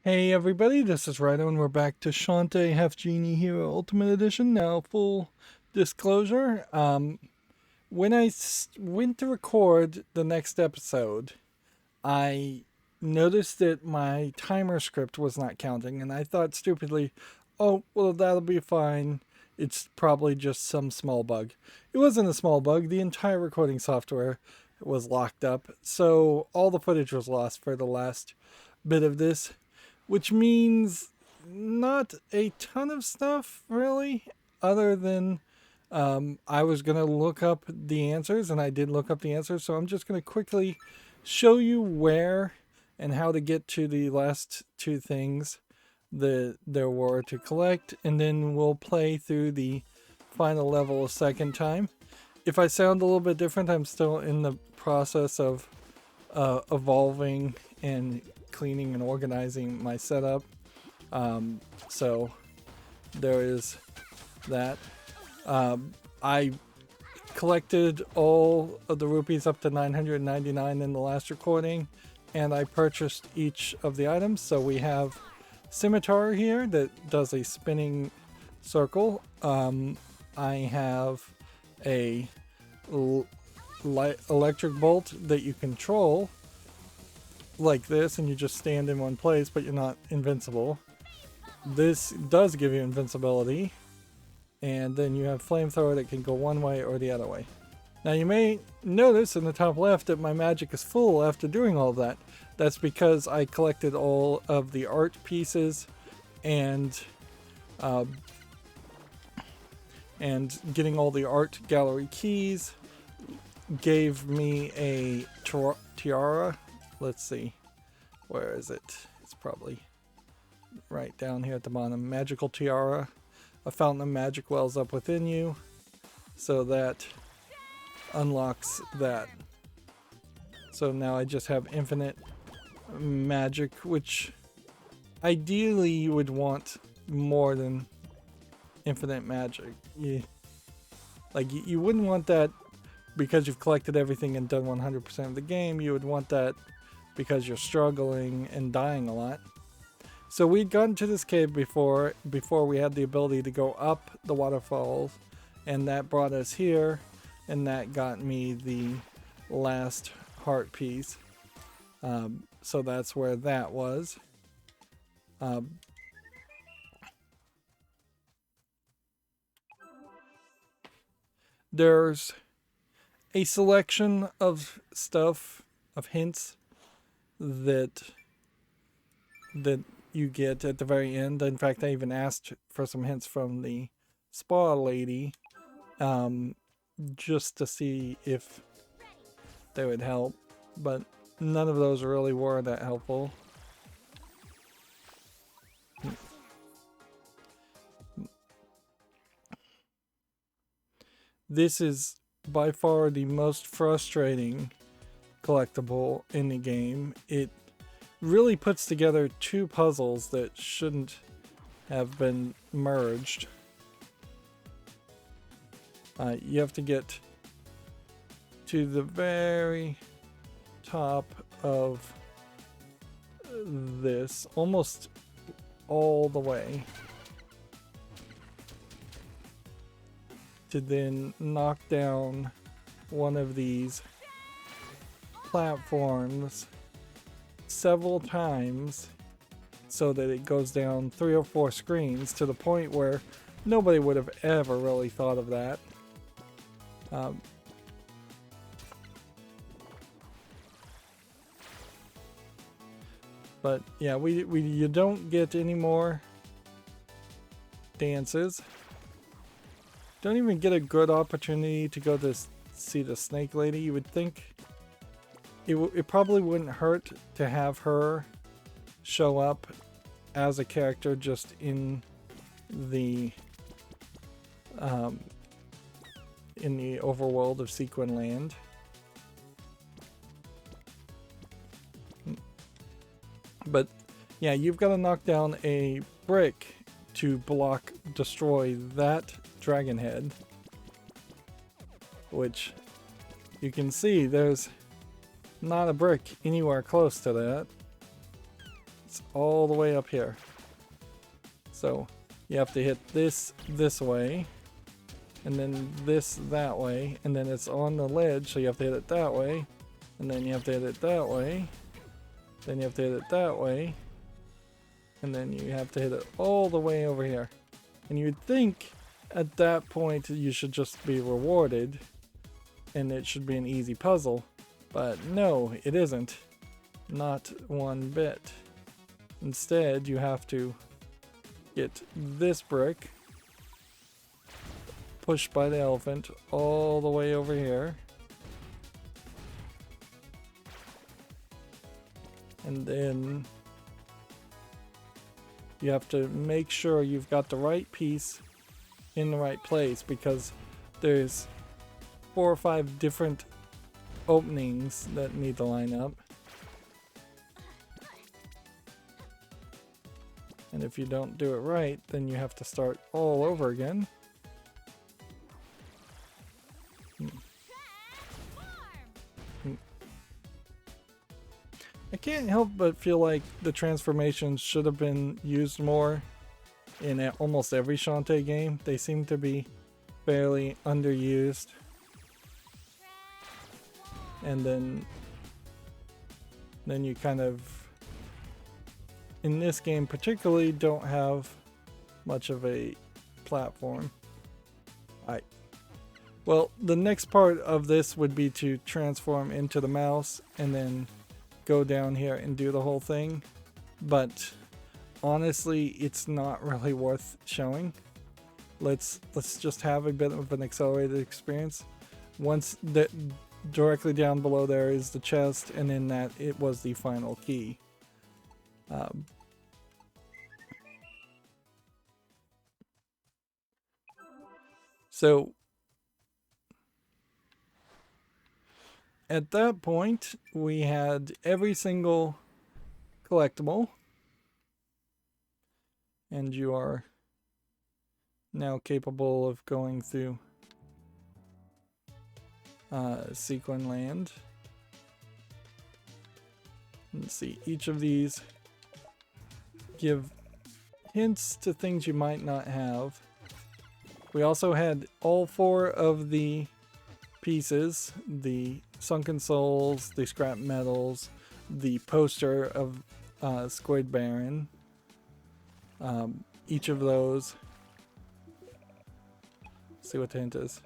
Hey everybody, this is Rydo and we're back to Shantae Half-Genie Hero Ultimate Edition. Now, full disclosure, when went to record the next episode, I noticed that my timer script was not counting, and I thought stupidly, oh, well, that'll be fine. It's probably just some small bug. It wasn't a small bug, the entire recording software was locked up, so all the footage was lost for the last bit of this, which means not a ton of stuff really, other than I was going to look up the answers, and I did look up the answers, so I'm just going to quickly show you where and how to get to the last two things that there were to collect, and then we'll play through the final level a second time. If I sound a little bit different, I'm still in the process of evolving and cleaning and organizing my setup. So there is that. I collected all of the rupees up to 999 in the last recording, and I purchased each of the items. So we have scimitar here that does a spinning circle. I have a electric bolt that you control like this, and you just stand in one place, but you're not invincible. This does give you invincibility. And then you have flamethrower that can go one way or the other way. Now you may notice in the top left that my magic is full after doing all of that. That's because I collected all of the art pieces, and getting all the art gallery keys gave me a tiara. Let's see, where is it? It's probably right down here at the bottom. Magical tiara. A fountain of magic wells up within you, so that unlocks that. So now I just have infinite magic, which ideally you would want more than infinite magic. You wouldn't want that because you've collected everything and done 100% of the game. You would want that because you're struggling and dying a lot. So we'd gotten to this cave before we had the ability to go up the waterfalls, and that brought us here, and that got me the last heart piece. So that's where that was. There's a selection of stuff, of hints that you get at the very end. In fact, I even asked for some hints from the spa lady, just to see if they would help, but none of those really were that helpful. This is by far the most frustrating collectible in the game. It really puts together two puzzles that shouldn't have been merged. You have to get to the very top of this, almost all the way, to then knock down one of these platforms several times so that it goes down 3 or 4 screens, to the point where nobody would have ever really thought of that. But yeah, you don't get any more dances. Don't even get a good opportunity to go to see the snake lady. You would think it probably wouldn't hurt to have her show up as a character just in the overworld of Sequin Land. But yeah, you've got to knock down a brick to destroy that dragon head, which you can see there's not a brick anywhere close to that. It's all the way up here. So you have to hit this way, and then this that way, and then it's on the ledge, so you have to hit it that way, and then you have to hit it that way, then you have to hit it that way, and then you have to hit it all the way over here. And you'd think at that point you should just be rewarded and it should be an easy puzzle, but no, it isn't. Not one bit. Instead, you have to get this brick pushed by the elephant all the way over here, and then you have to make sure you've got the right piece in the right place, because there's 4 or 5 different openings that need to line up. And if you don't do it right, then you have to start all over again. I can't help but feel like the transformations should have been used more in almost every Shantae game. They seem to be fairly underused. And then you kind of, in this game particularly, don't have much of a platform. Well, the next part of this would be to transform into the mouse and then go down here and do the whole thing. But honestly, it's not really worth showing. Let's just have a bit of an accelerated experience. Once that, directly down below there is the chest, and in that it was the final key. So at that point, we had every single collectible, and you are now capable of going through Sequin Land. Let's see, each of these give hints to things you might not have. We also had all 4 of the pieces, the sunken souls, the scrap metals, the poster of Squid Baron. Each of those. Let's see what the hint is.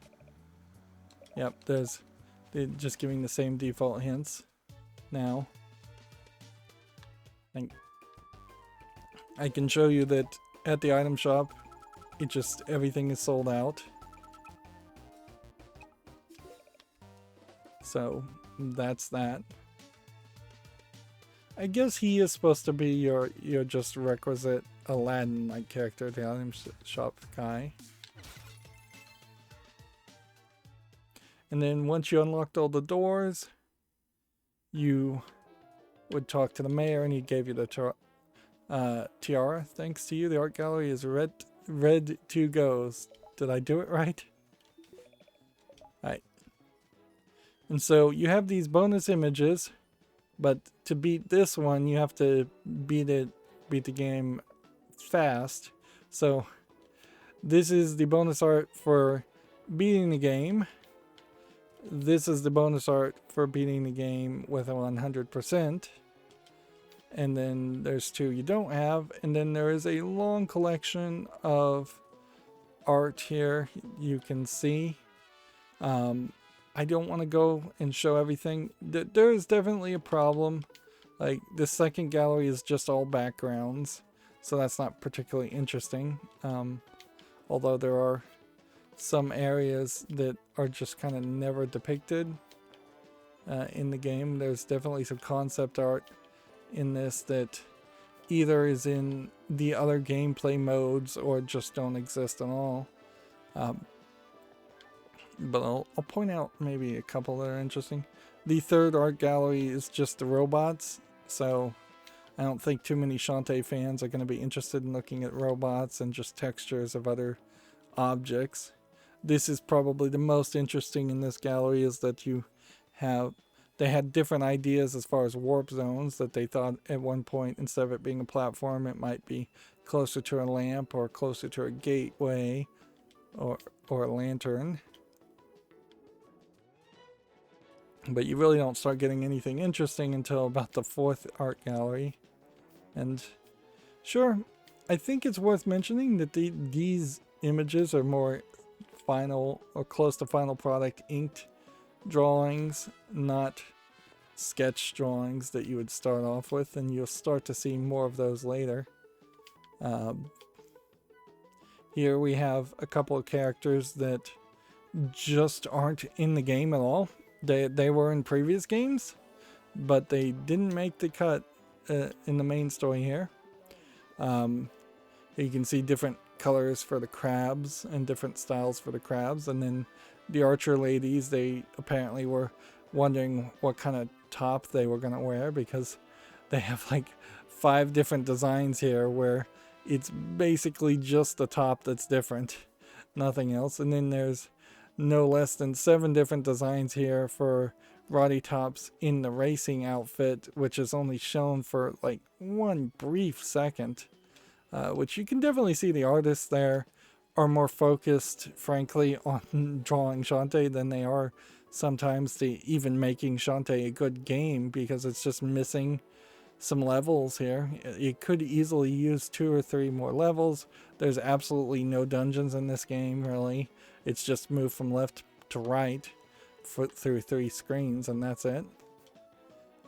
Yep, they're just giving the same default hints now. I can show you that at the item shop, everything is sold out. So that's that. I guess he is supposed to be your just requisite Aladdin-like character, the item shop guy. And then once you unlocked all the doors, you would talk to the mayor and he gave you the tiara. Thanks to you, the art gallery is red to go. Did I do it right? Alright. And so you have these bonus images, but to beat this one, you have to beat the game fast. So this is the bonus art for beating the game. This is the bonus art for beating the game with a 100%. And then there's 2 you don't have. And then there is a long collection of art here you can see. I don't want to go and show everything. There is definitely a problem. Like, the second gallery is just all backgrounds, so that's not particularly interesting. Although there are some areas that are just kind of never depicted in the game. There's definitely some concept art in this that either is in the other gameplay modes or just don't exist at all. But I'll point out maybe a couple that are interesting. The third art gallery is just the robots, so I don't think too many Shantae fans are going to be interested in looking at robots and just textures of other objects. This is probably the most interesting in this gallery, is that you have they had different ideas as far as warp zones, that they thought at one point, instead of it being a platform, it might be closer to a lamp or closer to a gateway or a lantern. But you really don't start getting anything interesting until about the 4th art gallery. And sure, I think it's worth mentioning that these images are more final or close to final product inked drawings, not sketch drawings that you would start off with, and you'll start to see more of those later. Here we have a couple of characters that just aren't in the game at all. They were in previous games, but they didn't make the cut in the main story here. You can see different colors for the crabs and different styles for the crabs, and then the archer ladies, they apparently were wondering what kind of top they were going to wear, because they have like 5 different designs here where it's basically just the top that's different, nothing else. And then there's no less than 7 different designs here for Roddy tops in the racing outfit, which is only shown for like one brief second, which you can definitely see the artists there are more focused, frankly, on drawing Shantae than they are sometimes to even making Shantae a good game, because it's just missing some levels here. You could easily use 2 or 3 more levels. There's absolutely no dungeons in this game, really. It's just move from left to right through 3 screens, and that's it.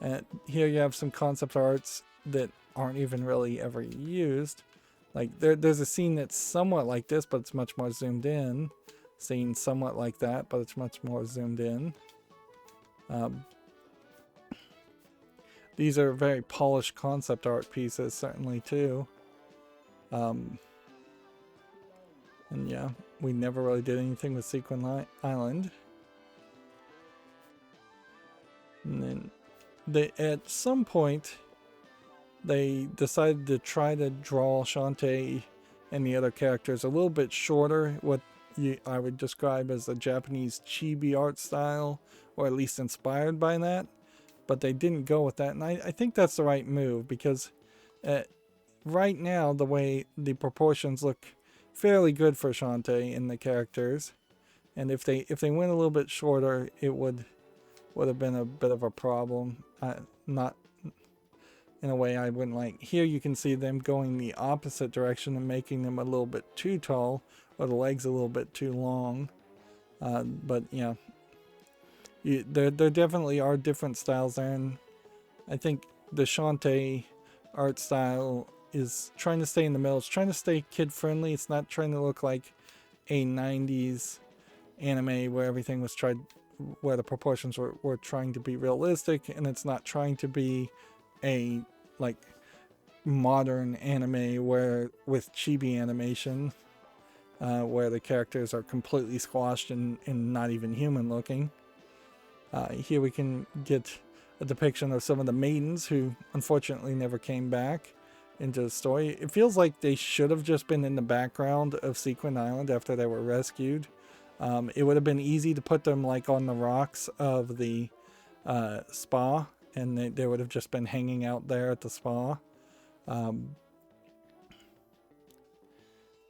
And here you have some concept arts that aren't even really ever used. Like there's a scene that's somewhat like this, but it's much more zoomed in. Scene somewhat like that, but it's much more zoomed in. These are very polished concept art pieces, certainly too. And yeah, we never really did anything with Sequin Island. And then at some point, they decided to try to draw Shantae and the other characters a little bit shorter, what I would describe as a Japanese chibi art style, or at least inspired by that. But they didn't go with that, and I think that's the right move, because right now the way the proportions look fairly good for Shantae and the characters, and if they went a little bit shorter, it would have been a bit of a problem. Not in a way I wouldn't like. Here you can see them going the opposite direction and making them a little bit too tall, or the legs a little bit too long. But yeah, there definitely are different styles there, and I think the Shantae art style is trying to stay in the middle. It's trying to stay kid friendly. It's not trying to look like a 90s anime where everything was where the proportions were trying to be realistic, and it's not trying to be a like modern anime where with chibi animation, where the characters are completely squashed and not even human looking. Here we can get a depiction of some of the maidens who unfortunately never came back into the story. It feels like they should have just been in the background of Sequin Island after they were rescued. It would have been easy to put them like on the rocks of the spa, and they would have just been hanging out there at the spa.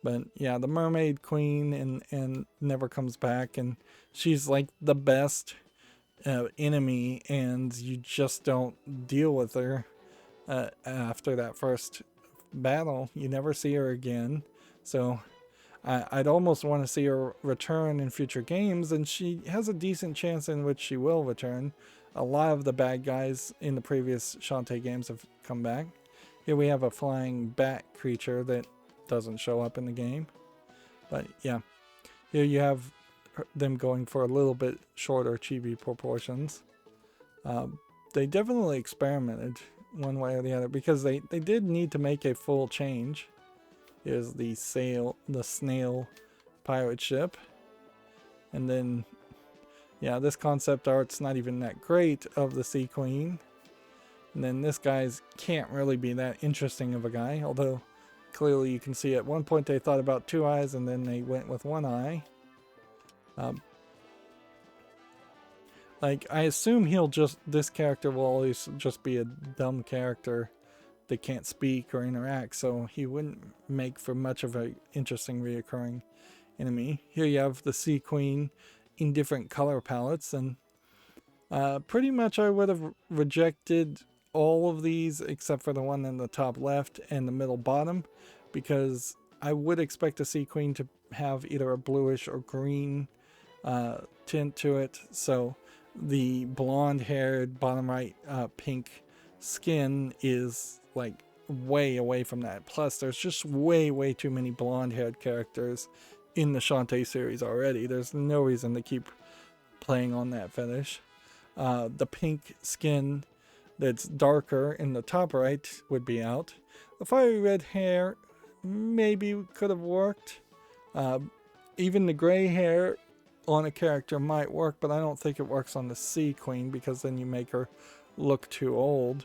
But yeah, the mermaid queen and never comes back, and she's like the best enemy, and you just don't deal with her after that first battle. You never see her again, so I'd almost want to see her return in future games, and she has a decent chance in which she will return. A lot of the bad guys in the previous Shantae games have come back. Here we have a flying bat creature that doesn't show up in the game, but yeah, here you have them going for a little bit shorter chibi proportions. They definitely experimented one way or the other, because they did need to make a full change. Here's the snail pirate ship, and then yeah, this concept art's not even that great of the Sea Queen, and then this guy's can't really be that interesting of a guy, although clearly you can see at one point they thought about 2 eyes and then they went with 1 eye. Like, I assume this character will always just be a dumb character that can't speak or interact, so he wouldn't make for much of a interesting reoccurring enemy. Here you have the Sea Queen in different color palettes, and pretty much I would have rejected all of these except for the one in the top left and the middle bottom, because I would expect the Sea Queen to have either a bluish or green tint to it. So the blonde haired bottom right pink skin is like way away from that. Plus there's just way too many blonde haired characters in the Shantae series already. There's no reason to keep playing on that fetish. The pink skin that's darker in the top right would be out. The fiery red hair maybe could have worked. Even the gray hair on a character might work, but I don't think it works on the Sea Queen, because then you make her look too old.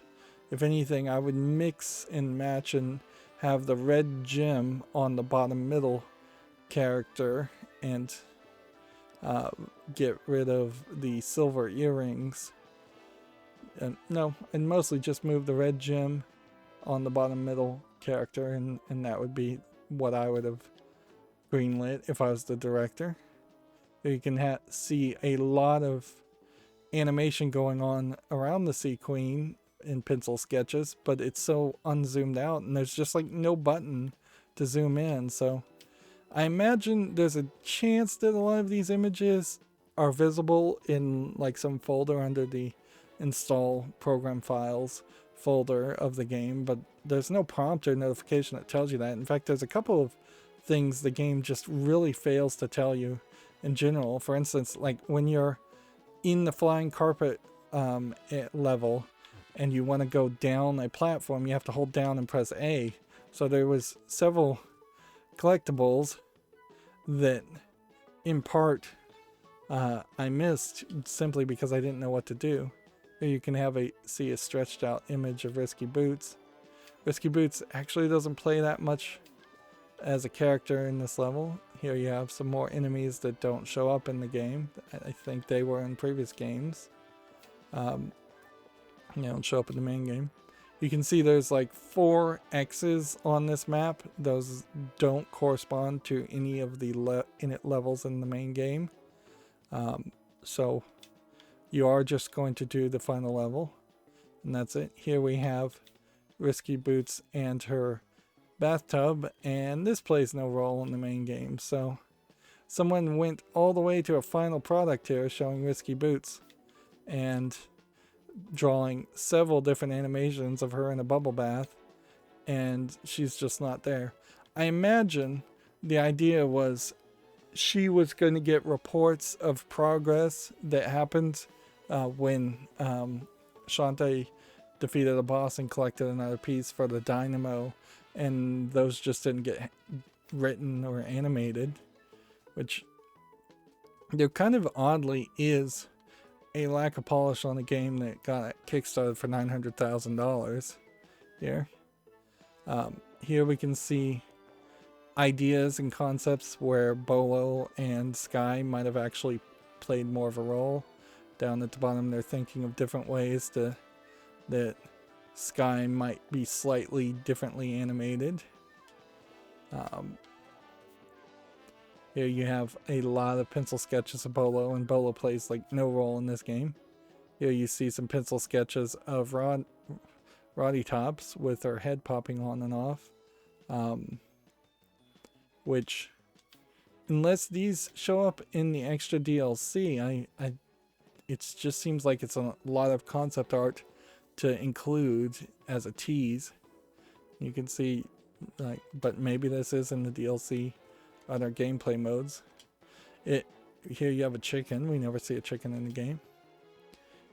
If anything, I would mix and match and have the red gem on the bottom middle character and get rid of the silver earrings. And mostly just move the red gem on the bottom middle character, and that would be what I would have greenlit if I was the director. You can see a lot of animation going on around the Sea Queen in pencil sketches, but it's so unzoomed out, and there's just like no button to zoom in. So I imagine there's a chance that a lot of these images are visible in like some folder under the install program files folder of the game, but there's no prompt or notification that tells you that. In fact, there's a couple of things the game just really fails to tell you in general. For instance, like when you're in the flying carpet level and you want to go down a platform, you have to hold down and press A. So there was several collectibles that in part I missed simply because I didn't know what to do. Here you can see a stretched out image of Risky Boots. Risky Boots actually doesn't play that much as a character in this level. Here you have some more enemies that don't show up in the game. I think they were in previous games. Don't show up in the main game. You can see there's like 4 X's on this map. Those don't correspond to any of the init levels in the main game. So you are just going to do the final level, and that's it. Here we have Risky Boots and her bathtub, and this plays no role in the main game. So someone went all the way to a final product here showing Risky Boots and drawing several different animations of her in a bubble bath, and she's just not there. I imagine the idea was she was going to get reports of progress that happened when Shantae defeated a boss and collected another piece for the dynamo, and those just didn't get written or animated, which there kind of oddly is a lack of polish on a game that got kickstarted for $900,000 here. Here we can see ideas and concepts where Bolo and Sky might have actually played more of a role. Down at the bottom, they're thinking of different ways that Sky might be slightly differently animated. Here you have a lot of pencil sketches of Bolo, and Bolo plays like no role in this game. Here you see some pencil sketches of Roddy Tops with her head popping on and off. Which, unless these show up in the extra DLC, it just seems like it's a lot of concept art to include as a tease. You can see, like, but maybe this is in the DLC, other gameplay modes. Here you have a chicken. We never see a chicken in the game.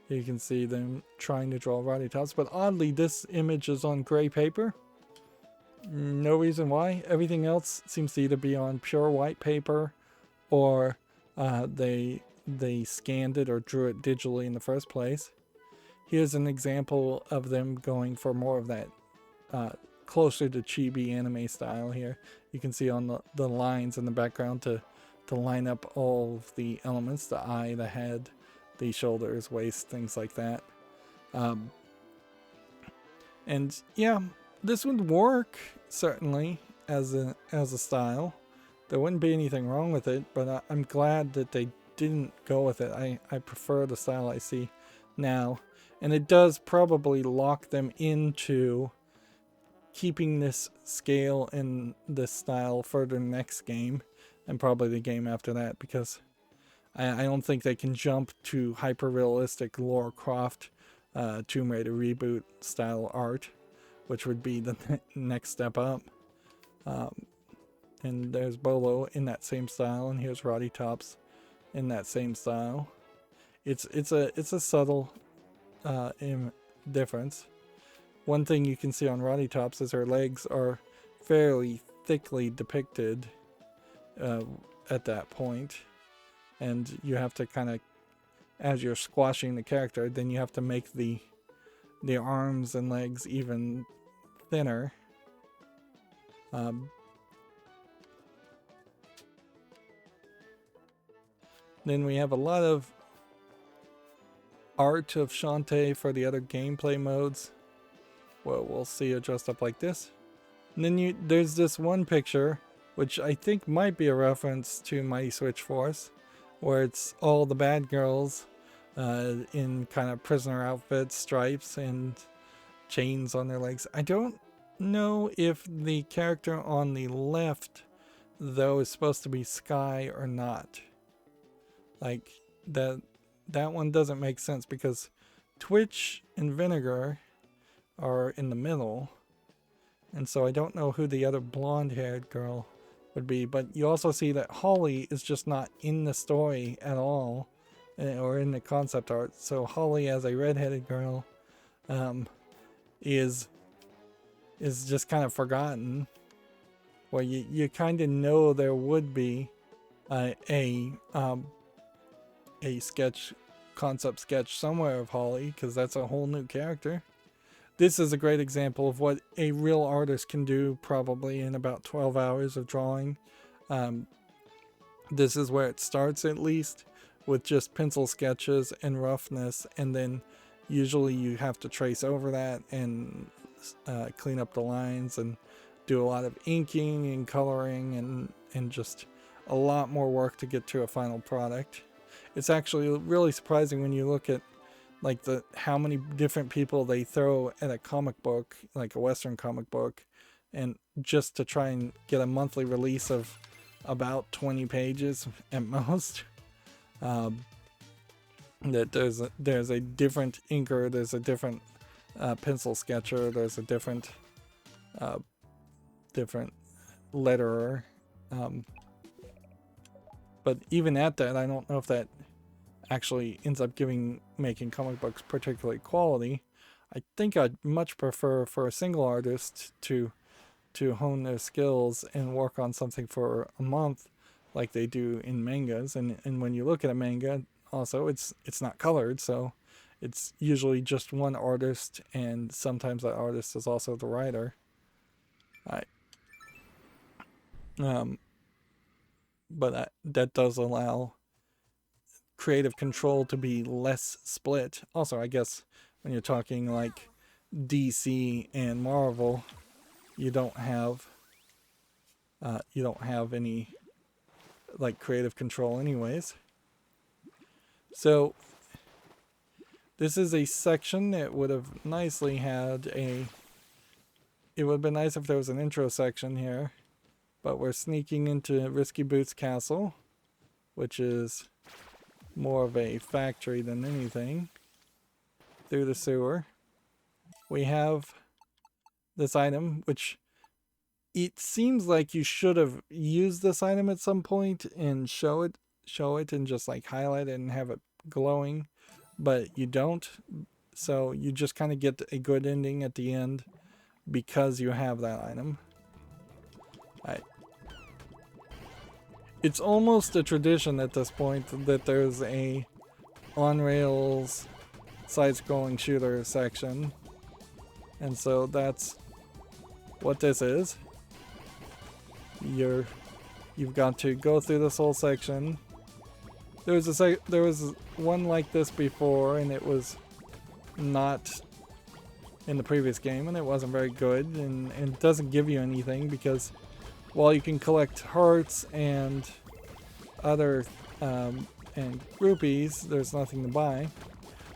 Here you can see them trying to draw Roddy Tops, but oddly, this image is on gray paper. No reason why. Everything else seems to either be on pure white paper, or they scanned it or drew it digitally in the first place. Here's an example of them going for more of that closer to chibi anime style here. You can see on the lines in the background to line up all of the elements, the eye, the head, the shoulders, waist, things like that. And yeah, this would work certainly as a style. There wouldn't be anything wrong with it, but I'm glad that they didn't go with it. I prefer the style I see now, and it does probably lock them into keeping this scale and this style for the next game, and probably the game after that, because I don't think they can jump to hyper-realistic Lara Croft Tomb Raider reboot style art, which would be the next step up. And there's Bolo in that same style, and here's Roddy Tops in that same style. It's a subtle difference. One thing you can see on Roddy Tops is her legs are fairly thickly depicted at that point, and you have to kind of, as you're squashing the character, then you have to make the arms and legs even thinner. Then we have a lot of art of Shantae for the other gameplay modes. Well, we'll see her dressed up like this. And then there's this one picture, which I think might be a reference to Mighty Switch Force, where it's all the bad girls in kind of prisoner outfits, stripes, and chains on their legs. I don't know if the character on the left, though, is supposed to be Sky or not. Like, that one doesn't make sense, because Twitch and Vinegar are in the middle, and so I don't know who the other blonde-haired girl would be. But you also see that Holly is just not in the story at all, or in the concept art. So Holly as a redheaded girl is just kind of forgotten. Well, you kind of know there would be a concept sketch somewhere of Holly, because that's a whole new character. This is a great example of what a real artist can do, probably in about 12 hours of drawing. This is where it starts, at least, with just pencil sketches and roughness, and then usually you have to trace over that and clean up the lines and do a lot of inking and coloring and just a lot more work to get to a final product. It's actually really surprising when you look at like how many different people they throw at a comic book, like a Western comic book, and just to try and get a monthly release of about 20 pages at most. That there's a different inker, there's a different pencil sketcher, there's a different letterer. But even at that, I don't know if that actually ends up making comic books particularly quality. I think I'd much prefer for a single artist to hone their skills and work on something for a month, like they do in mangas. And when you look at a manga, also it's not colored, so it's usually just one artist, and sometimes that artist is also the writer. But that does allow creative control to be less split. Also, I guess when you're talking like DC and Marvel, you don't have any like creative control anyways. So this is a section that would have nicely had it would have been nice if there was an intro section here, but we're sneaking into Risky Boots Castle, which is more of a factory than anything, through the sewer. We have this item, which it seems like you should have used this item at some point and show it and just like highlight it and have it glowing, but you don't. So you just kind of get a good ending at the end because you have that item. It's almost a tradition at this point that there's a on-rails side-scrolling shooter section, and so that's what this is. You've got to go through this whole section, there was one like this before, and it was not in the previous game, and it wasn't very good, and it doesn't give you anything because while you can collect hearts and other and rupees, there's nothing to buy.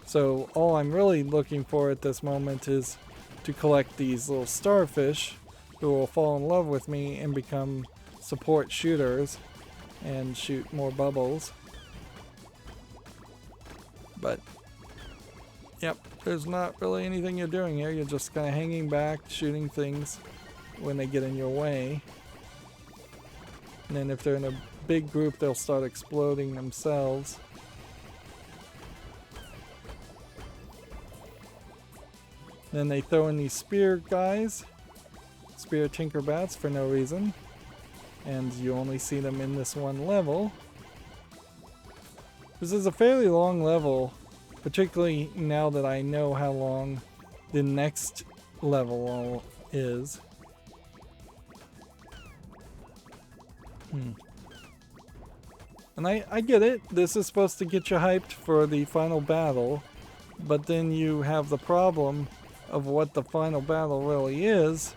So all I'm really looking for at this moment is to collect these little starfish who will fall in love with me and become support shooters and shoot more bubbles. But yep, there's not really anything you're doing here. You're just kind of hanging back, shooting things when they get in your way. And then if they're in a big group, they'll start exploding themselves. Then they throw in these spear guys, spear tinkerbats for no reason. And you only see them in this one level. This is a fairly long level, particularly now that I know how long the next level is. And I get it, this is supposed to get you hyped for the final battle, but then you have the problem of what the final battle really is,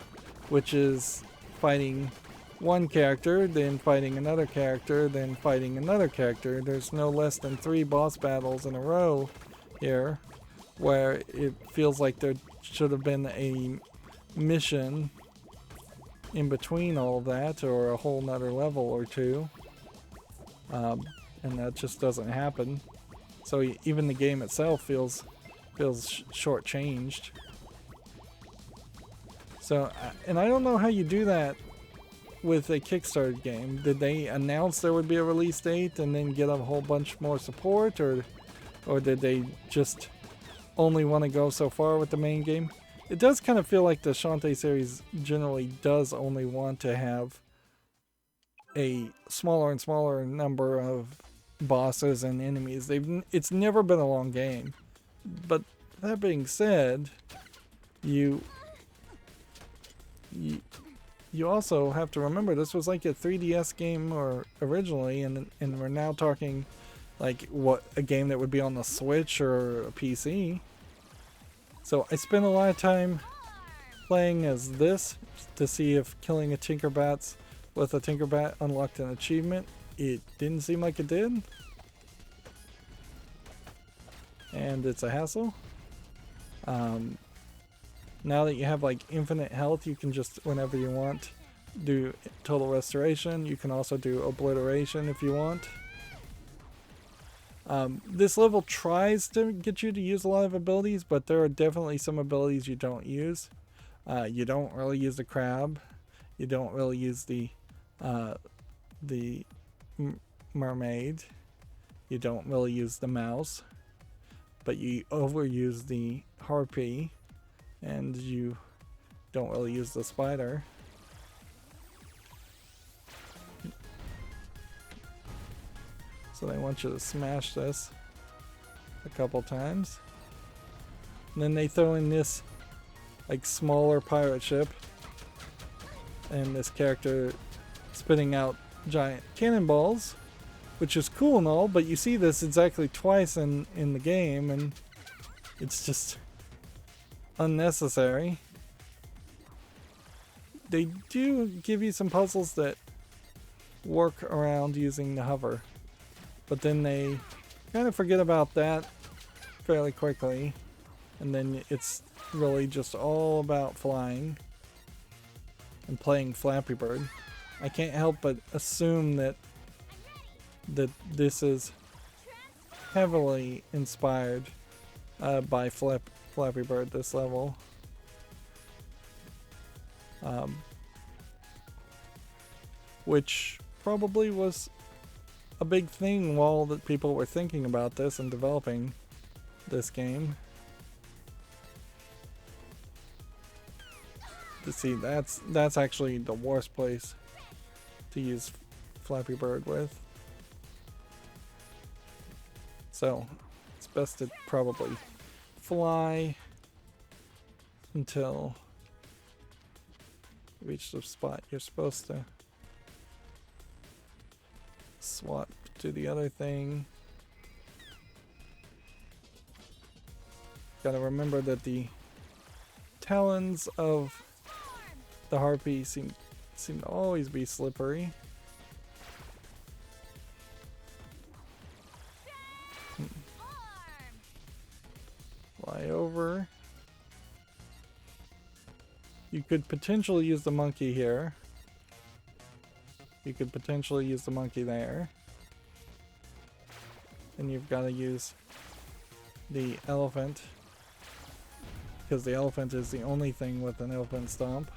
which is fighting one character, then fighting another character, then fighting another character. There's no less than 3 boss battles in a row here, where it feels like there should have been a mission in between all of that, or a whole nother level or two. And that just doesn't happen. So even the game itself feels shortchanged. So, and I don't know how you do that with a Kickstarter game. Did they announce there would be a release date and then get a whole bunch more support, or did they just only want to go so far with the main game? It does kind of feel like the Shantae series generally does only want to have a smaller and smaller number of bosses and enemies. It's never been a long game. But that being said, you also have to remember this was like a 3DS game originally, and we're now talking like a game that would be on the Switch or a PC. So I spent a lot of time playing as this to see if killing a Tinkerbat with a Tinkerbat unlocked an achievement. It didn't seem like it did. And it's a hassle. Now that you have like infinite health, you can just, whenever you want, do total restoration. You can also do obliteration if you want. This level tries to get you to use a lot of abilities, but there are definitely some abilities you don't use. You don't really use the crab. You don't really use the mermaid. You don't really use the mouse. But you overuse the harpy, and you don't really use the spider. So they want you to smash this a couple times. And then they throw in this like smaller pirate ship, and this character spitting out giant cannonballs, which is cool and all, but you see this exactly twice in the game, and it's just unnecessary. They do give you some puzzles that work around using the hover, but then they kind of forget about that fairly quickly, and then it's really just all about flying and playing Flappy Bird. I can't help but assume that this is heavily inspired by Flappy Bird, this level. Which probably was a big thing while that people were thinking about this and developing this game. To see, that's actually the worst place to use Flappy Bird with. So it's best to probably fly until you reach the spot you're supposed to. Swap to the other thing. Gotta remember that the talons of the harpy seem to always be slippery. Fly over. You could potentially use the monkey here. You could potentially use the monkey there. And you've got to use the elephant, because the elephant is the only thing with an elephant stomp.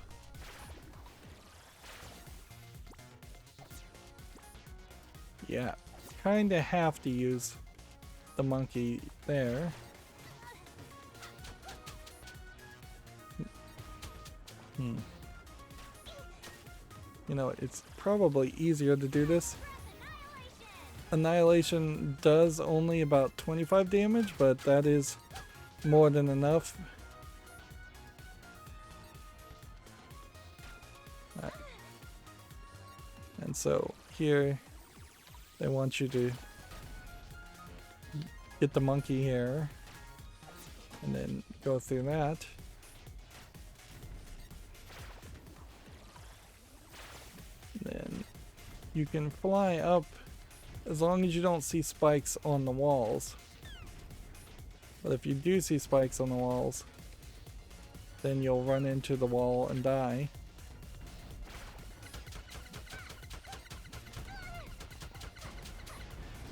Yeah, kind of have to use the monkey there. You know, it's probably easier to do this. Annihilation does only about 25 damage, but that is more than enough. Right. And so here they want you to get the monkey here and then go through that. Then you can fly up as long as you don't see spikes on the walls. But if you do see spikes on the walls, then you'll run into the wall and die.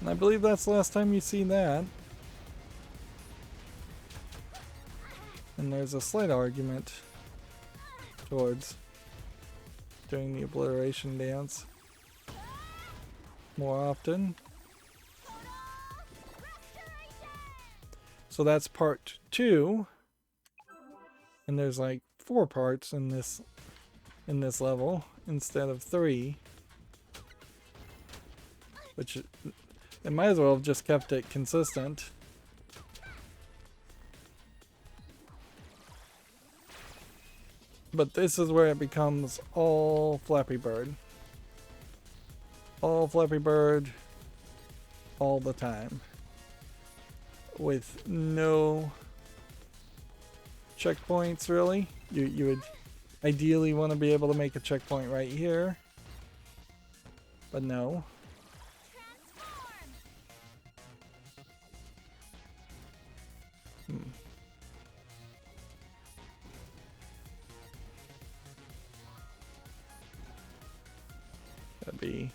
And I believe that's the last time you see that. And there's a slight argument towards doing the obliteration dance more often. So that's part 2. And there's like 4 parts in this level instead of 3. Which they might as well have just kept it consistent. But this is where it becomes all Flappy Bird. All Flappy Bird all the time. With no checkpoints really. You would ideally want to be able to make a checkpoint right here. But no. Gotta be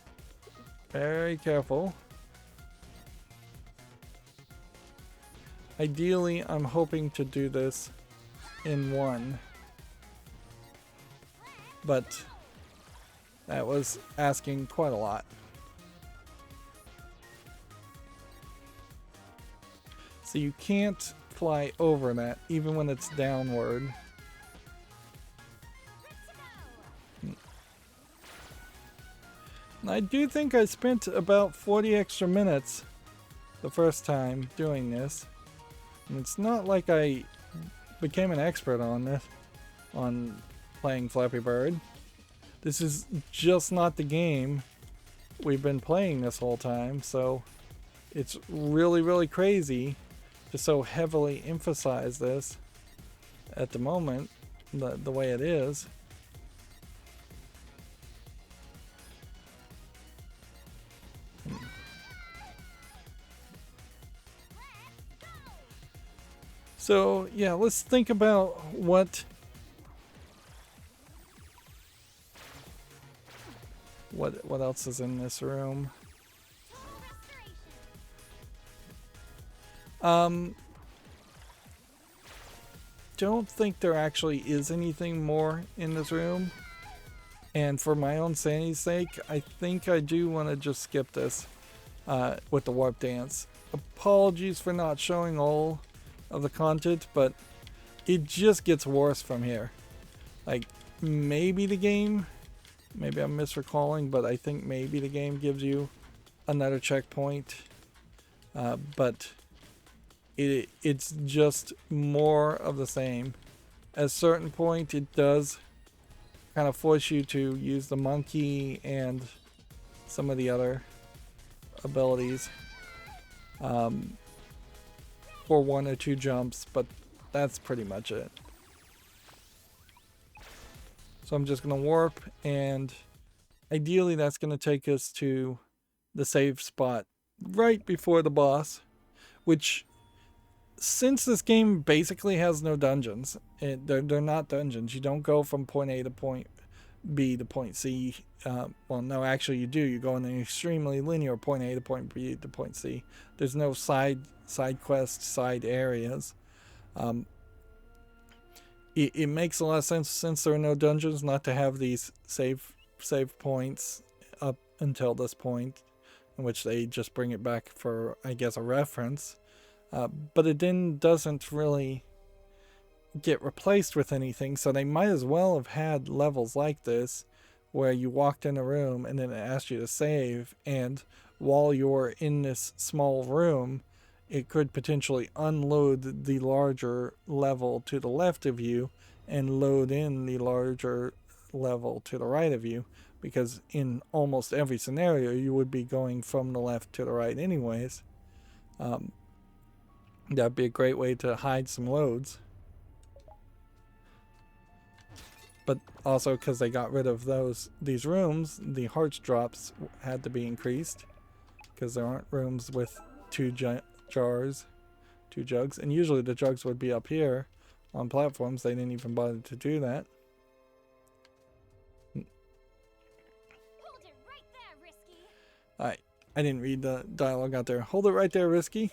very careful. Ideally, I'm hoping to do this in one. But that was asking quite a lot. So you can't fly over that, even when it's downward. And I do think I spent about 40 extra minutes the first time doing this. And it's not like I became an expert on this, on playing Flappy Bird. This is just not the game we've been playing this whole time, so it's really, really crazy to so heavily emphasize this at the moment, the way it is. So yeah, let's think about what else is in this room. Don't think there actually is anything more in this room. And for my own sanity's sake, I think I do want to just skip this with the warp dance. Apologies for not showing all of the content, but it just gets worse from here. Like, maybe the game, maybe I'm misrecalling, but I think maybe the game gives you another checkpoint, but it's just more of the same. At a certain point, it does kind of force you to use the monkey and some of the other abilities for 1 or 2 jumps, but that's pretty much it. So I'm just going to warp, and ideally that's going to take us to the save spot right before the boss, which, since this game basically has no dungeons, they're not dungeons. You don't go from point A to point B to point C. Well, no, actually you do. You go in an extremely linear point A to point B to point C. There's no side quests, side areas. It makes a lot of sense, since there are no dungeons, not to have these save points up until this point, in which they just bring it back for, I guess, a reference. But it then doesn't really get replaced with anything, so they might as well have had levels like this where you walked in a room and then it asked you to save, and while you're in this small room it could potentially unload the larger level to the left of you and load in the larger level to the right of you, because in almost every scenario you would be going from the left to the right anyways. That'd be a great way to hide some loads. But also, because they got rid of these rooms, the hearts drops had to be increased, because there aren't rooms with two jugs, and usually the jugs would be up here on platforms. They didn't even bother to do that. Hold it right there, Risky. Alright, I didn't read the dialogue out there. Hold it right there, Risky.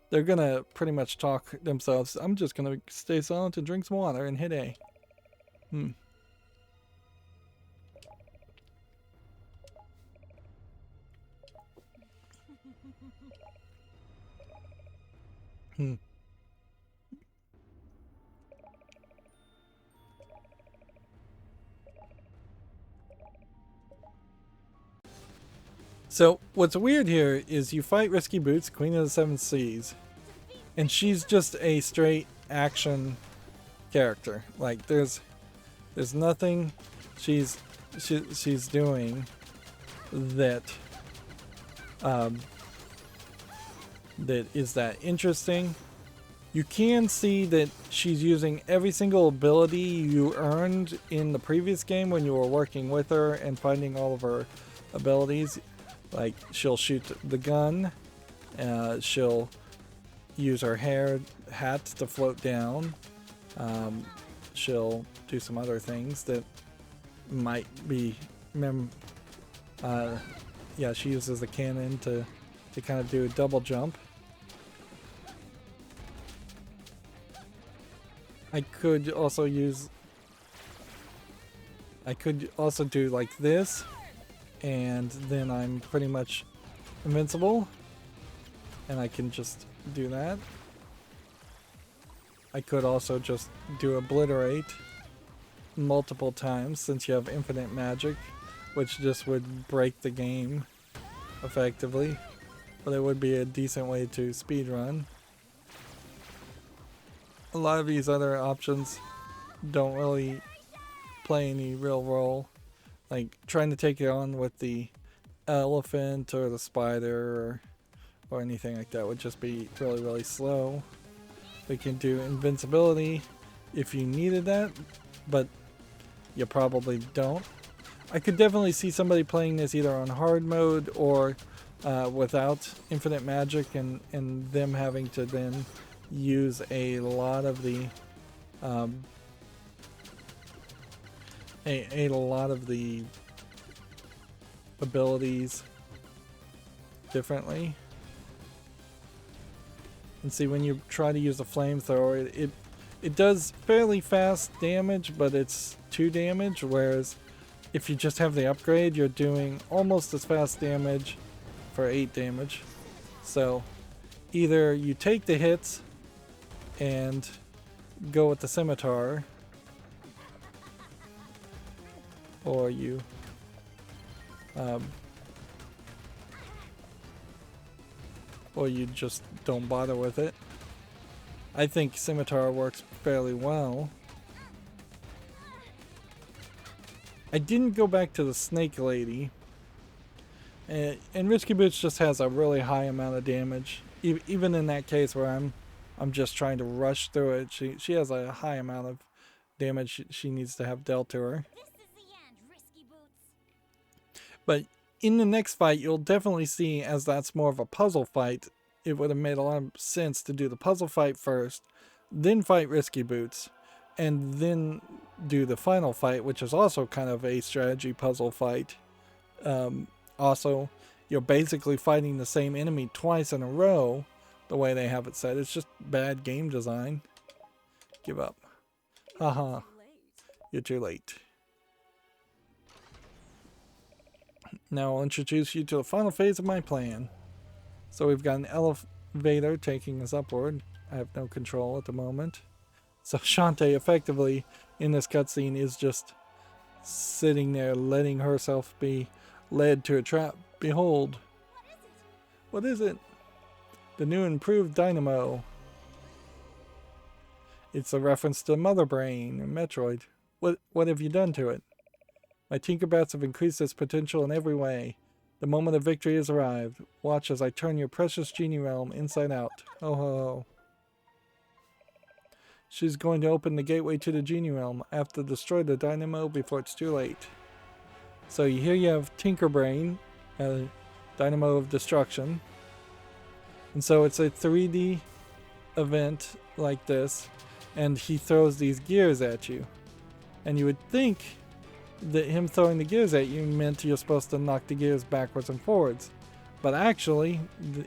They're gonna pretty much talk themselves. I'm just gonna stay silent and drink some water and hit A. Hmm. So, what's weird here is you fight Risky Boots, Queen of the Seven Seas, and she's just a straight action character. Like, there's nothing she's doing that that is that interesting. You can see that she's using every single ability you earned in the previous game when you were working with her and finding all of her abilities. Like, she'll shoot the gun, she'll use her hat to float down, she'll do some other things that might be yeah, she uses the cannon to kind of do a double jump. I could also do like this, and then I'm pretty much invincible, and I can just do that. I could also just do obliterate multiple times, since you have infinite magic, which just would break the game effectively, but it would be a decent way to speedrun. A lot of these other options don't really play any real role. Like, trying to take it on with the elephant or the spider or anything like that would just be really, really slow. We can do invincibility if you needed that, but you probably don't. I could definitely see somebody playing this either on hard mode or without infinite magic, and them having to then use a lot of the a lot of the abilities differently. And see, when you try to use a flamethrower, it does fairly fast damage, but it's 2 damage, whereas if you just have the upgrade, you're doing almost as fast damage for 8 damage. So either you take the hits and go with the scimitar, or you just don't bother with it. I think scimitar works fairly well. I didn't go back to the snake lady, and Risky Boots just has a really high amount of damage, even in that case where I'm I'm just trying to rush through it. She has a high amount of damage she needs to have dealt to her. This is the end, risky boots. But in the next fight, you'll definitely see, as that's more of a puzzle fight, it would have made a lot of sense to do the puzzle fight first, then fight Risky Boots, and then do the final fight, which is also kind of a strategy puzzle fight. Also, you're basically fighting the same enemy twice in a row, the way they have it set. It's just bad game design. Give up. Haha. You're too late. Now I'll introduce you to the final phase of my plan. So we've got an elevator taking us upward. I have no control at the moment. So Shantae effectively in this cutscene is just sitting there letting herself be led to a trap. Behold. What is it? The new improved dynamo. It's a reference to Mother Brain and Metroid. What have you done to it? My Tinkerbats have increased its potential in every way. The moment of victory has arrived. Watch as I turn your precious genie realm inside out. Ho ho ho. She's going to open the gateway to the genie realm. I have to destroy the dynamo before it's too late. So here you have Tinkerbrain, Dynamo of Destruction. And so it's a 3D event like this, and he throws these gears at you. And you would think that him throwing the gears at you meant you're supposed to knock the gears backwards and forwards. But actually,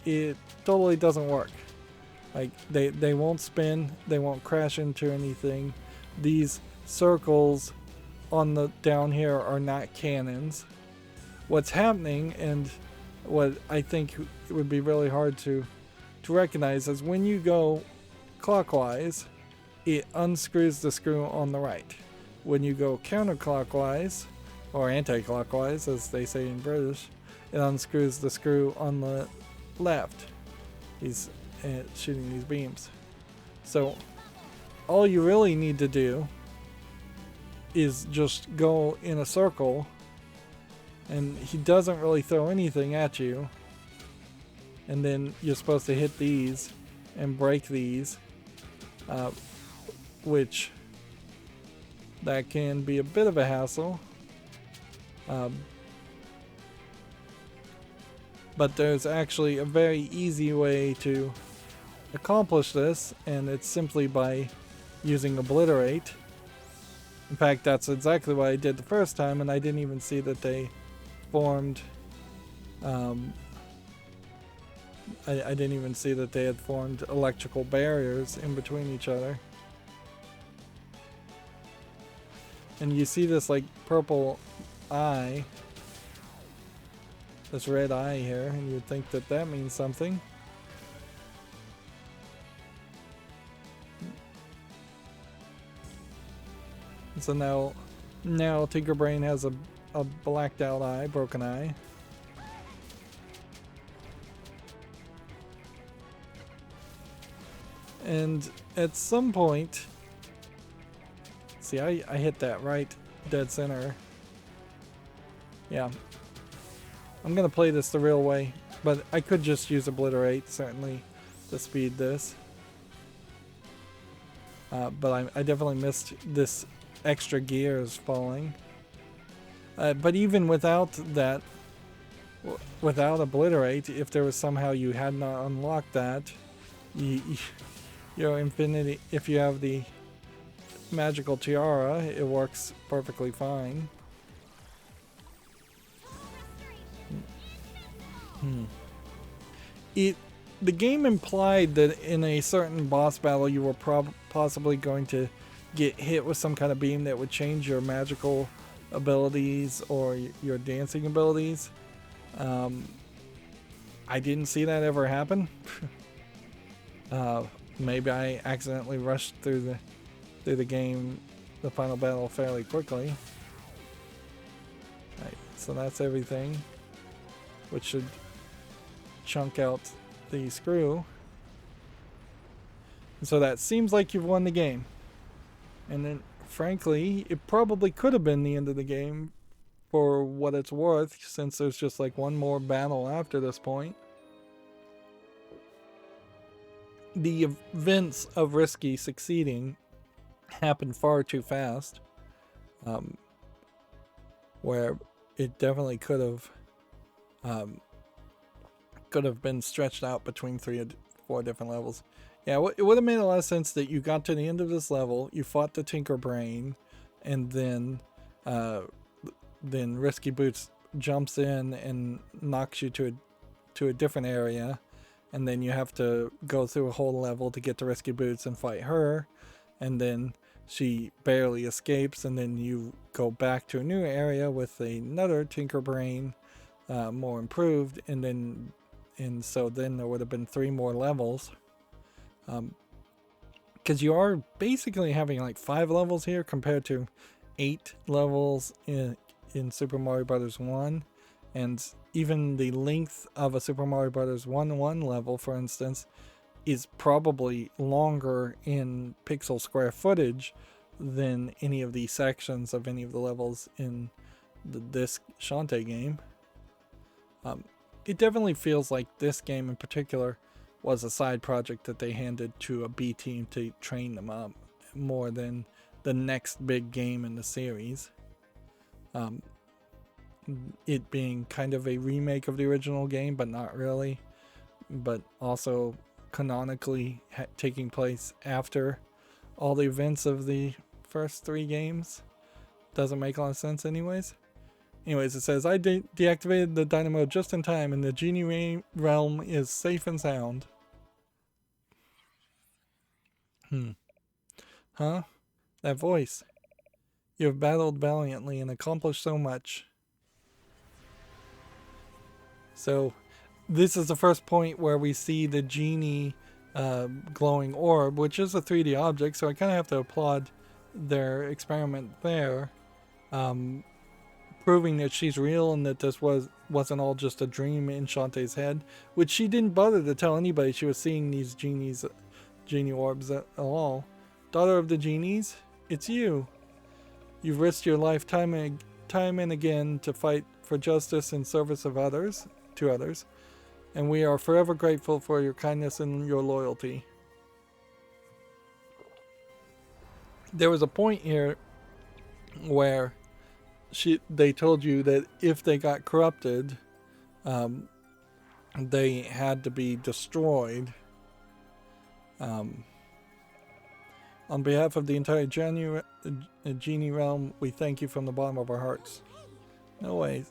it totally doesn't work. Like, they won't spin, they won't crash into anything. These circles on the down here are not cannons. What's happening, and what I think it would be really hard to recognize, is when you go clockwise, it unscrews the screw on the right. When you go counterclockwise, or anti-clockwise as they say in British, it unscrews the screw on the left. He's shooting these beams. So all you really need to do is just go in a circle, and he doesn't really throw anything at you, and then you're supposed to hit these and break these, which that can be a bit of a hassle, but there's actually a very easy way to accomplish this, and it's simply by using Obliterate. In fact, that's exactly what I did the first time, and I didn't even see that they formed I didn't even see that they had formed electrical barriers in between each other. And you see this like purple eye, this red eye here, and you'd think that that means something. And so now Tinkerbrain has a blacked out eye, broken eye. And at some point, see, I hit that right dead center. Yeah. I'm gonna play this the real way, but I could just use Obliterate, certainly, to speed this. But I definitely missed this extra gears falling. But even without that, without Obliterate, if there was somehow you had not unlocked that, your infinity, if you have the magical tiara, it works perfectly fine. The game implied that in a certain boss battle you were possibly going to get hit with some kind of beam that would change your magical abilities or your dancing abilities. I didn't see that ever happen. Maybe I accidentally rushed through the game, the final battle, fairly quickly. Right, so that's everything, which should chunk out the screw. And so that seems like you've won the game. And then, frankly, it probably could have been the end of the game for what it's worth, since there's just like one more battle after this point. the events of Risky succeeding happened far too fast, where it definitely could have been stretched out between 3 or 4 different levels. Yeah, it would have made a lot of sense that you got to the end of this level, you fought the Tinker Brain, and then Risky Boots jumps in and knocks you to a different area, and then you have to go through a whole level to get to Risky Boots and fight her, and then she barely escapes, and then you go back to a new area with another Tinker Brain, more improved, and so then there would have been 3 more levels. Because you are basically having like 5 levels here compared to 8 levels in Super Mario Bros. 1, and even the length of a Super Mario Bros. 1 level, for instance, is probably longer in pixel square footage than any of the sections of any of the levels in this Shantae game. It definitely feels like this game in particular was a side project that they handed to a B team to train them up more than the next big game in the series. It being kind of a remake of the original game, but not really, but also canonically taking place after all the events of the first 3 games. Doesn't make a lot of sense anyways. Anyways, it says, I deactivated the dynamo just in time and the genie realm is safe and sound. Huh? That voice. You have battled valiantly and accomplished so much. So, this is the first point where we see the genie glowing orb, which is a 3D object, so I kind of have to applaud their experiment there. Proving that she's real and that this wasn't all just a dream in Shantae's head, which she didn't bother to tell anybody she was seeing these genie orbs at all. Daughter of the genies, it's you. You've risked your life time and again to fight for justice in service of others, and we are forever grateful for your kindness and your loyalty. There was a point here where they told you that if they got corrupted, they had to be destroyed. On behalf of the entire genie realm, we thank you from the bottom of our hearts. No way.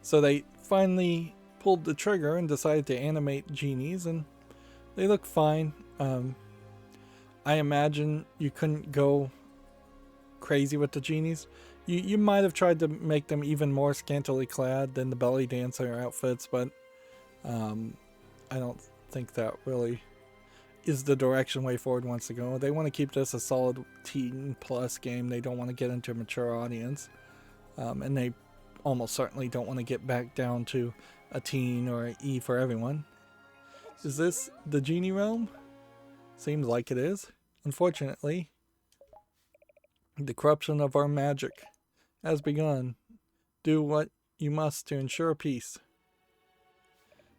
So they finally pulled the trigger and decided to animate genies, and they look fine. I imagine you couldn't go crazy with the genies. You might have tried to make them even more scantily clad than the belly dancer outfits, but I don't think that really is the direction Way Forward wants to go. They want to keep this a solid teen plus game. They don't want to get into a mature audience, and they almost certainly don't want to get back down to a teen or an E for everyone. Is this the genie realm? Seems like it is. Unfortunately, the corruption of our magic has begun. Do what you must to ensure peace.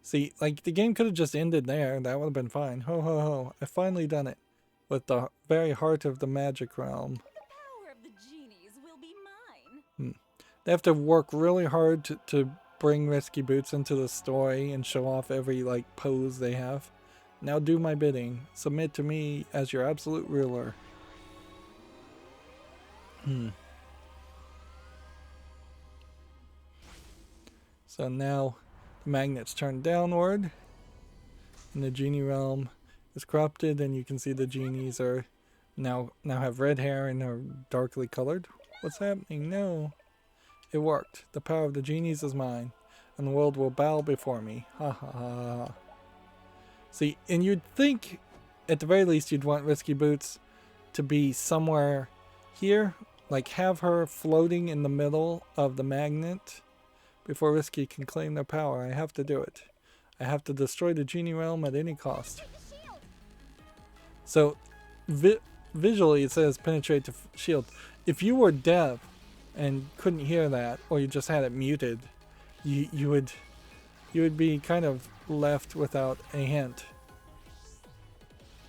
See, like, the game could have just ended there. That would have been fine. Ho ho ho. I've finally done it. With the very heart of the magic realm. The power of the genies will be mine. They have to work really hard to bring Risky Boots into the story and show off every, like, pose they have. Now do my bidding. Submit to me as your absolute ruler. So now the magnet's turned downward and the genie realm is corrupted, and you can see the genies are now have red hair and are darkly colored. What's happening? No. It worked. The power of the genies is mine, and the world will bow before me. Ha ha ha. See, and you'd think at the very least you'd want Risky Boots to be somewhere here, like have her floating in the middle of the magnet. Before Risky can claim their power, I have to do it. I have to destroy the genie realm at any cost. So, visually it says penetrate the shield. If you were deaf and couldn't hear that, or you just had it muted, you would be kind of left without a hint.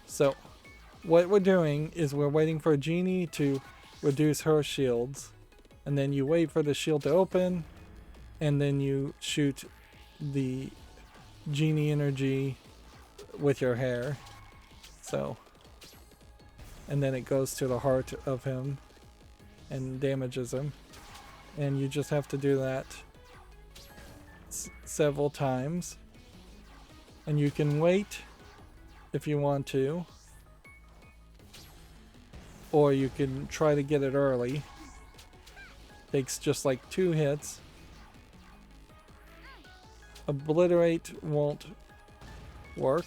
So what we're doing is we're waiting for a genie to reduce her shields, and then you wait for the shield to open, and then you shoot the genie energy with your hair. So, and then it goes to the heart of him and damages him, and you just have to do that several times. And you can wait if you want to, or you can try to get it early. Takes just like 2 hits. Obliterate won't work.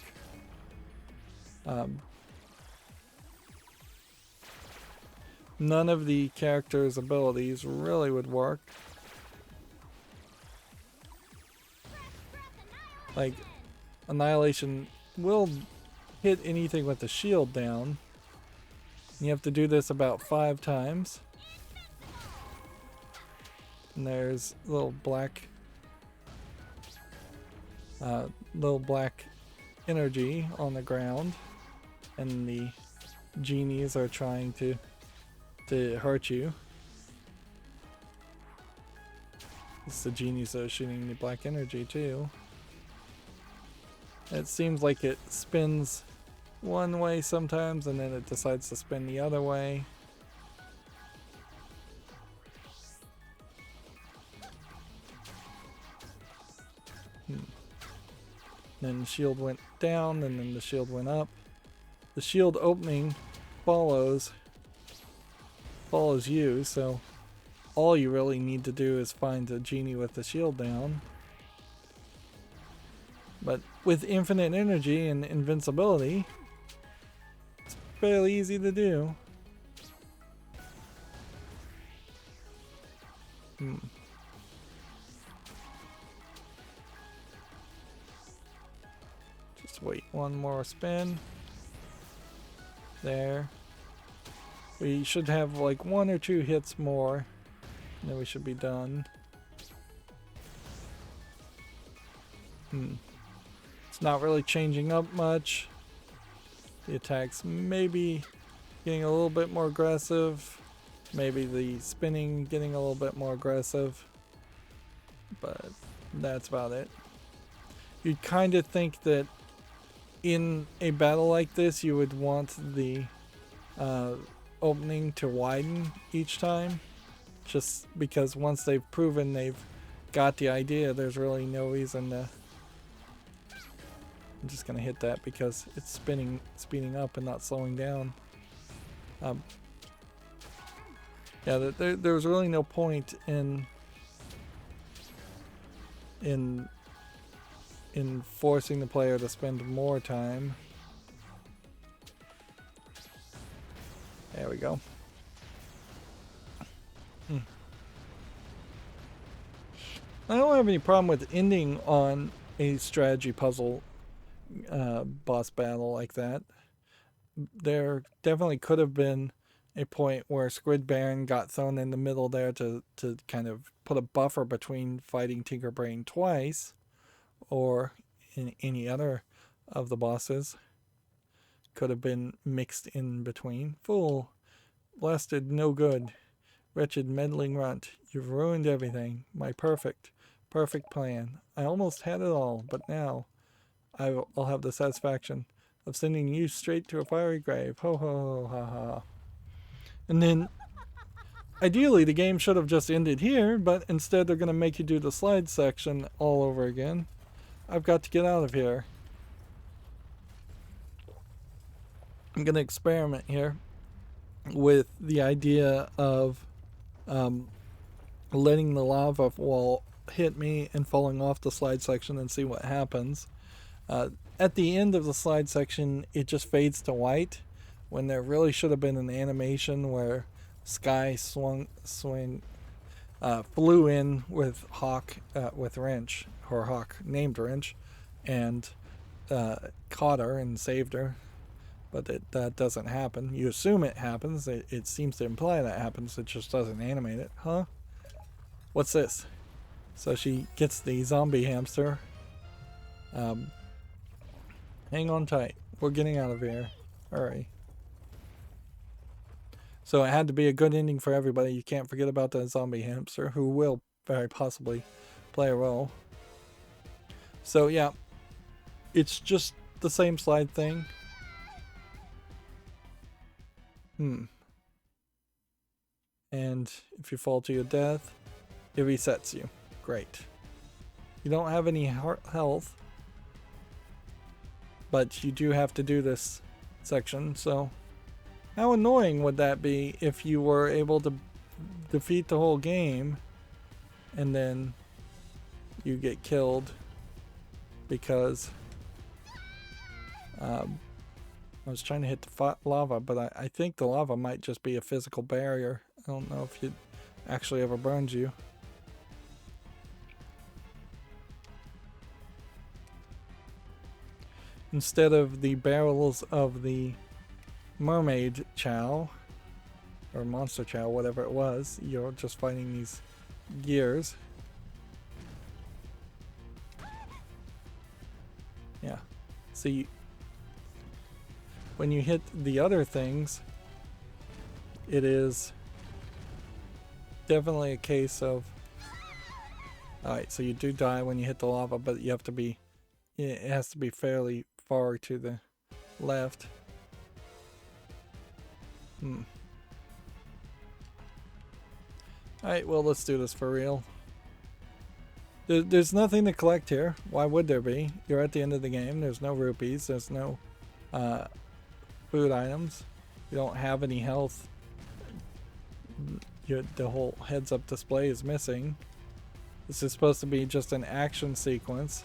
None of the character's abilities really would work. Like, Annihilation will hit anything with the shield down. You have to do this about 5 times. And there's little black energy on the ground, and the genies are trying to hurt you. It's the genies that are shooting the black energy too. It seems like it spins one way sometimes and then it decides to spin the other way. Then the shield went down, and then the shield went up. The shield opening follows you, so all you really need to do is find a genie with the shield down. But with infinite energy and invincibility, it's fairly easy to do. Just wait one more spin. There. We should have like 1 or 2 hits more, and then we should be done. It's not really changing up much. The attacks maybe getting a little bit more aggressive. Maybe the spinning getting a little bit more aggressive. But that's about it. You'd kind of think that in a battle like this you would want the opening to widen each time, just because once they've proven they've got the idea, there's really no reason to. I'm just gonna hit that because it's speeding up and not slowing down. Yeah, there's really no point in forcing the player to spend more time. There we go. I don't have any problem with ending on a strategy puzzle boss battle like that. There definitely could have been a point where Squid Baron got thrown in the middle there to kind of put a buffer between fighting Tinkerbrain twice, or in any other of the bosses. Could have been mixed in between. Fool. Blasted no good. Wretched meddling runt. You've ruined everything. My perfect plan. I almost had it all, but now I'll have the satisfaction of sending you straight to a fiery grave. Ho ho ho ha ha. And then ideally the game should have just ended here, but instead they're going to make you do the slide section all over again. I've got to get out of here. I'm going to experiment here with the idea of letting the lava wall hit me and falling off the slide section and see what happens. At the end of the slide section, it just fades to white, when there really should have been an animation where Sky flew in with Hawk, with Wrench, or Hawk named Wrench, and caught her and saved her. But that doesn't happen. You assume it happens. It seems to imply that happens. It just doesn't animate it. Huh? What's this? So she gets the zombie hamster. Hang on tight. We're getting out of here. Hurry. So it had to be a good ending for everybody. You can't forget about the zombie hamster, who will very possibly play a role. So yeah, it's just the same slide thing. And if you fall to your death, it resets you. Great. You don't have any health, but you do have to do this section, so how annoying would that be if you were able to defeat the whole game and then you get killed because I was trying to hit the lava, but I think the lava might just be a physical barrier. I don't know if it actually ever burns you. Instead of the barrels of the mermaid chow, or monster chow, whatever it was, you're just fighting these gears. Yeah. See, when you hit the other things, it is definitely a case of... Alright, so you do die when you hit the lava, but you have to be... It has to be fairly far to the left. Alright, well, let's do this for real. There's nothing to collect here. Why would there be? You're at the end of the game. There's no rupees. There's no food items. You don't have any health. The whole heads-up display is missing. This is supposed to be just an action sequence.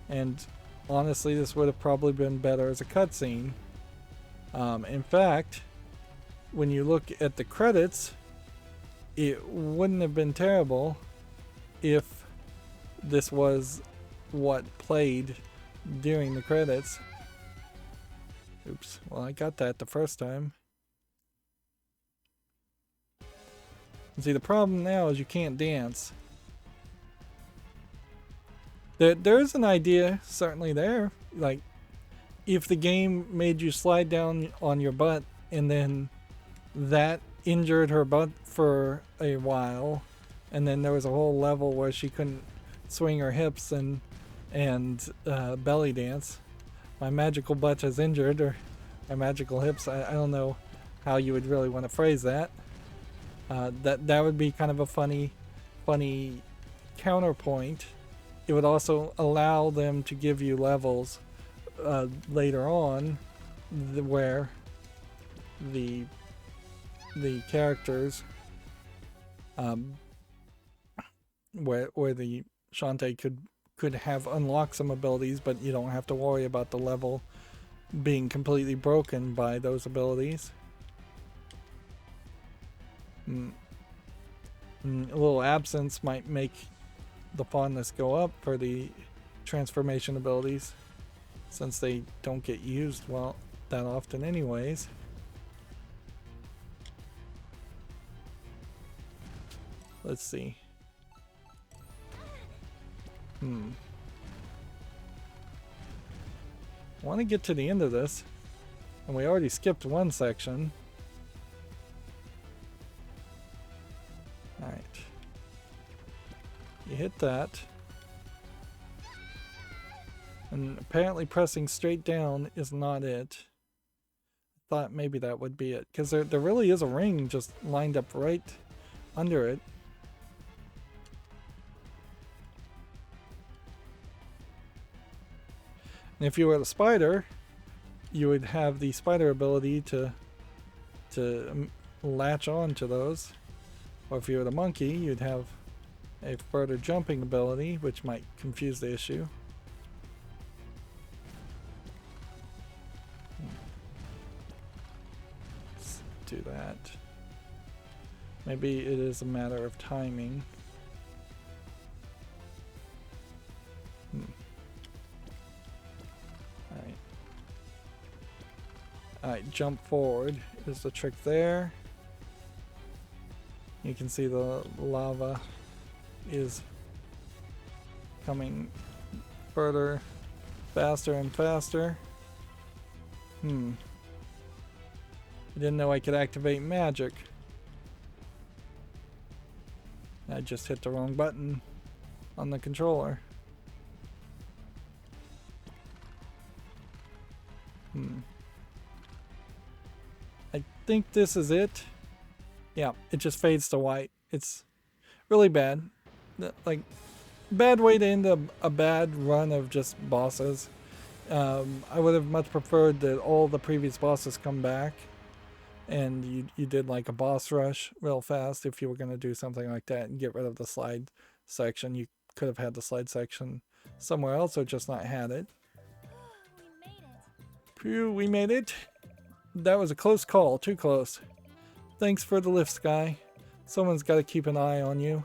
And honestly, this would have probably been better as a cutscene. In fact, when you look at the credits, it wouldn't have been terrible if this was what played during the credits. Oops, well, I got that the first time. And see, the problem now is you can't dance. There's an idea certainly there. Like, if the game made you slide down on your butt and then that injured her butt for a while, and then there was a whole level where she couldn't swing her hips and belly dance. My magical butt is injured, or my magical hips. I don't know how you would really want to phrase that. That would be kind of a funny counterpoint. It would also allow them to give you levels later on where the characters where the Shantae could have unlocked some abilities, but you don't have to worry about the level being completely broken by those abilities. A little absence might make the fondness go up for the transformation abilities, since they don't get used that often anyways. Let's see. I want to get to the end of this, and we already skipped one section. Alright. You hit that. And apparently pressing straight down is not it. I thought maybe that would be it, because there really is a ring just lined up right under it. And if you were the spider, you would have the spider ability to latch on to those. Or if you were the monkey, you'd have a further jumping ability, which might confuse the issue. Let's do that. Maybe it is a matter of timing. Alright, jump forward is the trick there. You can see the lava is coming further, faster and faster. I didn't know I could activate magic. I just hit the wrong button on the controller. I think this is it. Yeah, it just fades to white. It's really bad. Like, bad way to end a bad run of just bosses. I would have much preferred that all the previous bosses come back and you did like a boss rush real fast if you were going to do something like that and get rid of the slide section. You could have had the slide section somewhere else or just not had it. We made it. Phew, we made it. That was a close call, too close. Thanks for the lift, Sky. Someone's got to keep an eye on you.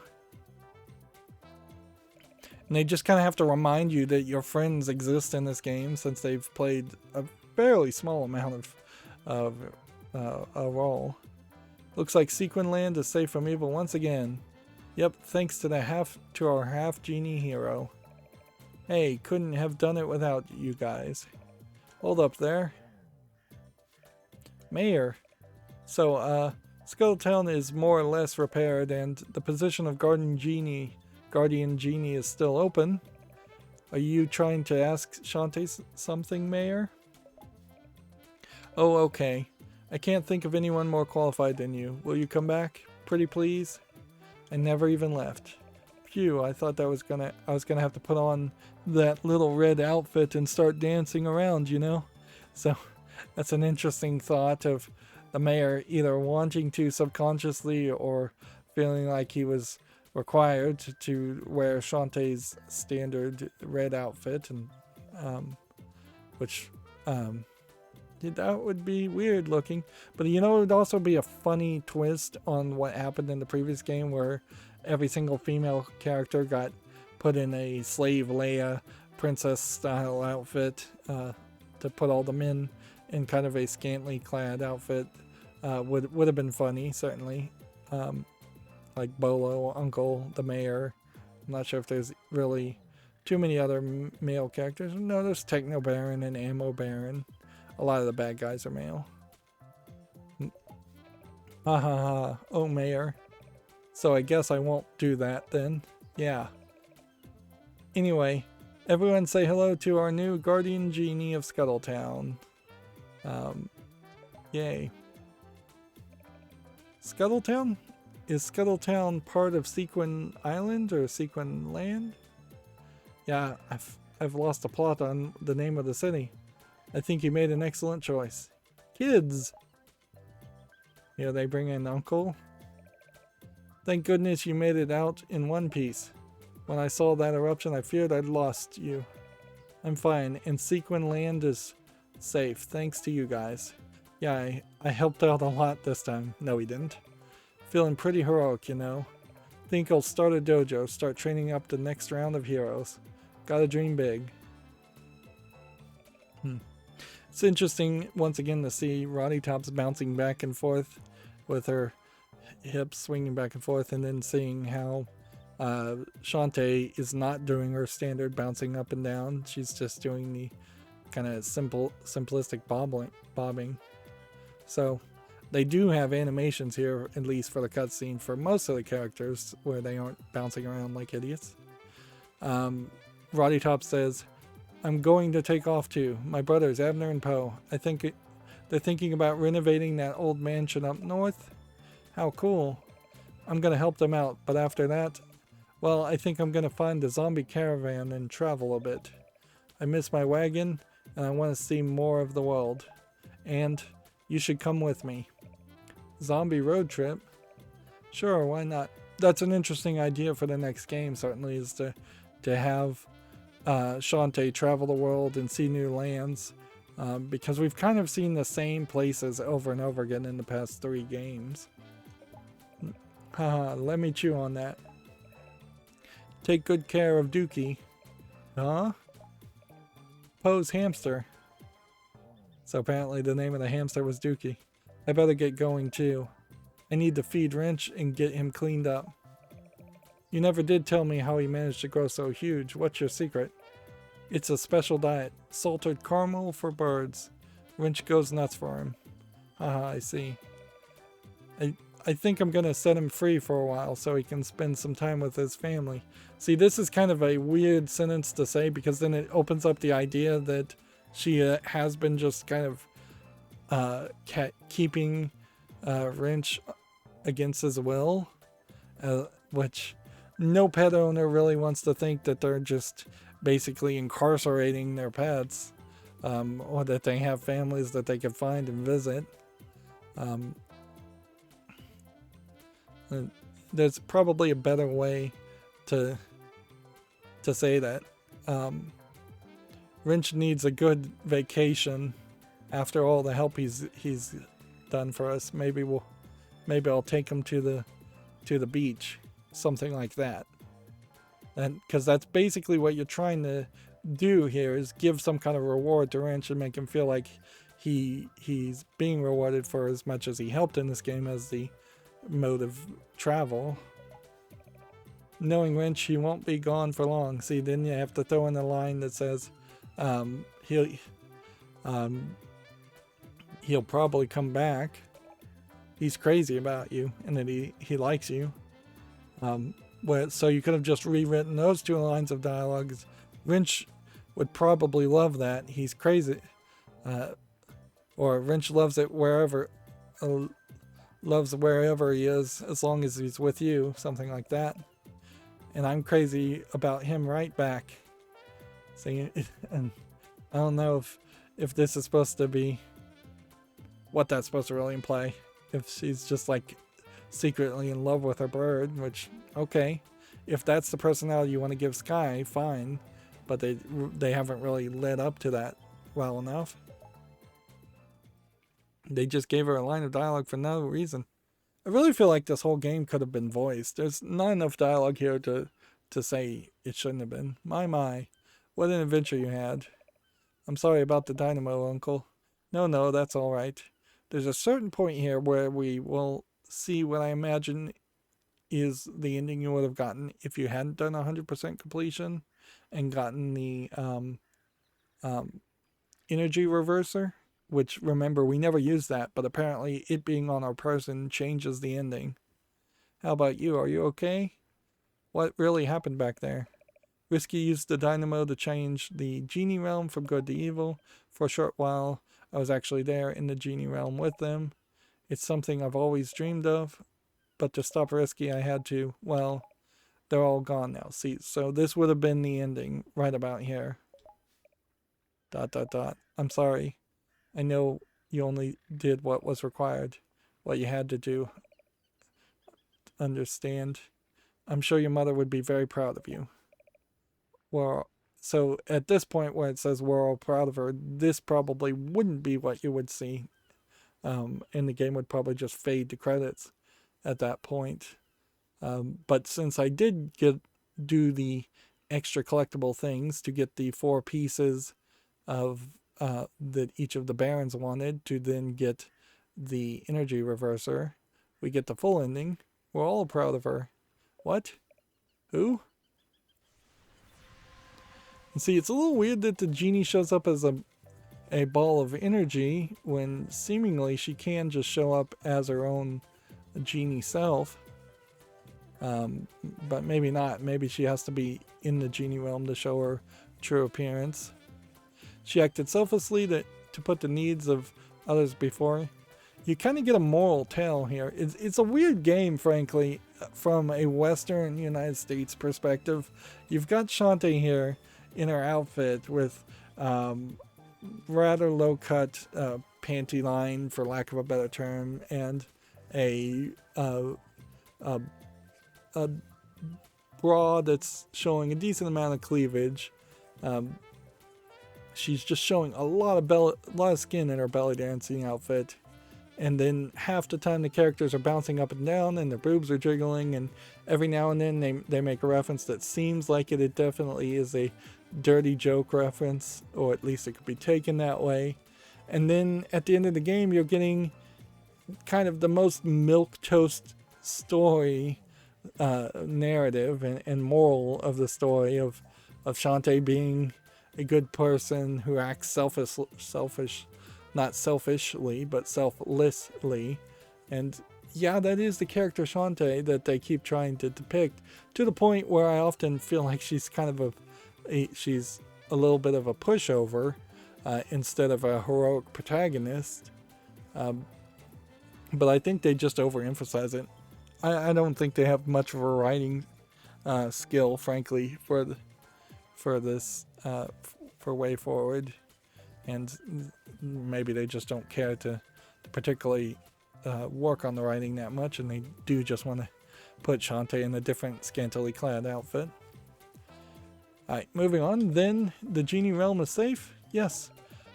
And they just kind of have to remind you that your friends exist in this game since they've played a fairly small amount of a role. Looks like Sequin Land is safe from evil once again. Yep, thanks to our Half-Genie Hero. Hey, couldn't have done it without you guys. Hold up there. Mayor. So, Scuttletown is more or less repaired and the position of Guardian Genie is still open. Are you trying to ask Shantae something, Mayor? Oh, okay. I can't think of anyone more qualified than you. Will you come back? Pretty please? I never even left. Phew, I thought I was gonna have to put on that little red outfit and start dancing around, you know? So, that's an interesting thought of the mayor either wanting to subconsciously or feeling like he was required to wear Shantae's standard red outfit, and that would be weird looking. But you know, it would also be a funny twist on what happened in the previous game where every single female character got put in a slave Leia princess style outfit to put all the men in kind of a scantily clad outfit. Would have been funny, certainly. Like Bolo, Uncle, the Mayor. I'm not sure if there's really too many other male characters. No, there's Techno Baron and Ammo Baron. A lot of the bad guys are male. Ha ha ha. Oh, Mayor. So I guess I won't do that then. Yeah. Anyway, everyone say hello to our new Guardian Genie of Scuttletown. Yay. Scuttletown? Is Scuttletown part of Sequin Island or Sequin Land? Yeah, I've lost the plot on the name of the city. I think you made an excellent choice. Kids! Yeah, they bring in Uncle. Thank goodness you made it out in one piece. When I saw that eruption, I feared I'd lost you. I'm fine, and Sequin Land is safe, thanks to you guys. Yeah, I helped out a lot this time. No, he didn't. Feeling pretty heroic, you know. Think I'll start a dojo, start training up the next round of heroes. Gotta dream big. It's interesting, once again, to see Roddy-Tops bouncing back and forth with her hips swinging back and forth, and then seeing how Shantae is not doing her standard bouncing up and down. She's just doing the kind of simplistic bobbing. So they do have animations here, at least for the cutscene, for most of the characters where they aren't bouncing around like idiots. Roddy-Top says, I'm going to take off too. My brothers, Abner and Poe. I think they're thinking about renovating that old mansion up north. How cool. I'm going to help them out, but after that, well, I think I'm going to find a zombie caravan and travel a bit. I miss my wagon, and I want to see more of the world. And you should come with me. Zombie road trip? Sure, why not? That's an interesting idea for the next game, certainly, is to have Shantae travel the world and see new lands, because we've kind of seen the same places over and over again in the past 3 games. Haha, let me chew on that. Take good care of Dookie. Huh? Poe's hamster. So apparently the name of the hamster was Dookie. I better get going too. I need to feed Wrench and get him cleaned up. You never did tell me how he managed to grow so huge. What's your secret? It's a special diet. Salted caramel for birds. Wrench goes nuts for him. Haha, I see. I think I'm gonna set him free for a while so he can spend some time with his family. See, this is kind of a weird sentence to say because then it opens up the idea that she has been just kind of keeping Wrench against his will, which no pet owner really wants to think that they're just basically incarcerating their pets, or that they have families that they can find and visit. There's probably a better way to say that. Wrench needs a good vacation after all the help he's done for us. Maybe I'll take him to the beach, something like that. And because that's basically what you're trying to do here, is give some kind of reward to Wrench and make him feel like he's being rewarded for as much as he helped in this game as the mode of travel. Knowing Wrench, he won't be gone for long. See, then you have to throw in a line that says he'll probably come back. He's crazy about you and that he likes you. So you could have just rewritten those two lines of dialogue. Wrench would probably love that. He's crazy. Or Wrench loves it wherever he is, as long as he's with you, something like that. And I'm crazy about him right back. See, and I don't know if this is supposed to be what that's supposed to really imply. If she's just like secretly in love with her bird, which, okay, if that's the personality you want to give Sky, fine, but they haven't really led up to that well enough. They just gave her a line of dialogue for no reason. I really feel like this whole game could have been voiced. There's not enough dialogue here to say it shouldn't have been. My, what an adventure you had. I'm sorry about the dynamo, Uncle. No, that's all right. There's a certain point here where we will see what I imagine is the ending you would have gotten if you hadn't done 100% completion and gotten the energy reverser, which, remember, we never used that, but apparently it being on our person changes the ending. How about you? Are you okay? What really happened back there? Risky used the dynamo to change the genie realm from good to evil. For a short while, I was actually there in the genie realm with them. It's something I've always dreamed of, but to stop Risky, I had to. Well, they're all gone now. See, so this would have been the ending right about here. ... I'm sorry. I know you only did what was required, what you had to do. Understand? I'm sure your mother would be very proud of you. Well, so at this point where it says we're all proud of her, this probably wouldn't be what you would see. And the game would probably just fade to credits at that point. But since I did do the extra collectible things to get the 4 pieces of that each of the barons wanted to then get the energy reverser, we get the full ending. We're all proud of her. What? Who? And see, it's a little weird that the genie shows up as a ball of energy when seemingly she can just show up as her own genie self. But maybe not. Maybe she has to be in the genie realm to show her true appearance. She acted selflessly to put the needs of others before. You kind of get a moral tale here. It's a weird game, frankly, from a Western United States perspective. You've got Shantae here in her outfit with rather low-cut panty line, for lack of a better term, and a bra that's showing a decent amount of cleavage. She's just showing a lot of skin in her belly dancing outfit. And then half the time the characters are bouncing up and down and their boobs are jiggling, and every now and then they make a reference that seems like it definitely is a dirty joke reference, or at least it could be taken that way. And then at the end of the game, you're getting kind of the most milquetoast story narrative and moral of the story of Shantae being a good person who acts selfishly not selfishly, but selflessly. And yeah, that is the character Shantae that they keep trying to depict, to the point where I often feel like she's kind of she's a little bit of a pushover instead of a heroic protagonist. But I think they just overemphasize it. I don't think they have much of a writing skill, frankly, for this for Way Forward, and maybe they just don't care to particularly work on the writing that much, and they do just want to put Shantae in a different scantily clad outfit. Alright, moving on. Then the genie realm is safe? Yes.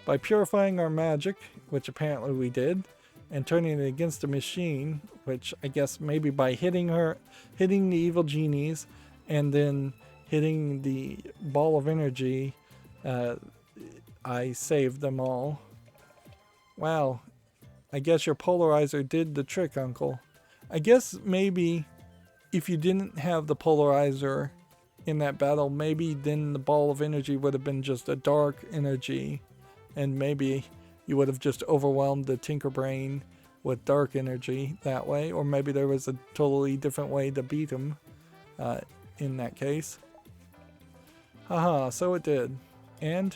By purifying our magic, which apparently we did, and turning it against the machine, which I guess maybe by hitting the evil genies, and then hitting the ball of energy, I saved them all. Wow. I guess your polarizer did the trick, Uncle. I guess maybe if you didn't have the polarizer in that battle, maybe then the ball of energy would have been just a dark energy, and maybe you would have just overwhelmed the Tinkerbrain with dark energy that way, or maybe there was a totally different way to beat him in that case. Haha, so it did. And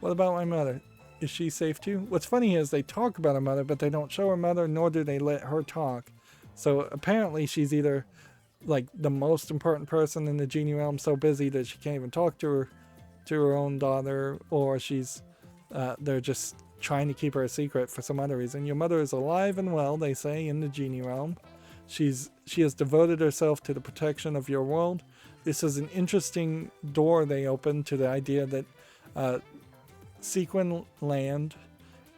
what about my mother? Is she safe too? What's funny is they talk about her mother, but they don't show her mother, nor do they let her talk. So apparently she's either like the most important person in the genie realm, so busy that she can't even talk to her own daughter, or she's they're just trying to keep her a secret for some other reason. Your mother is alive and well, they say, in the genie realm. She has devoted herself to the protection of your world. This is an interesting door they open to the idea that Sequin Land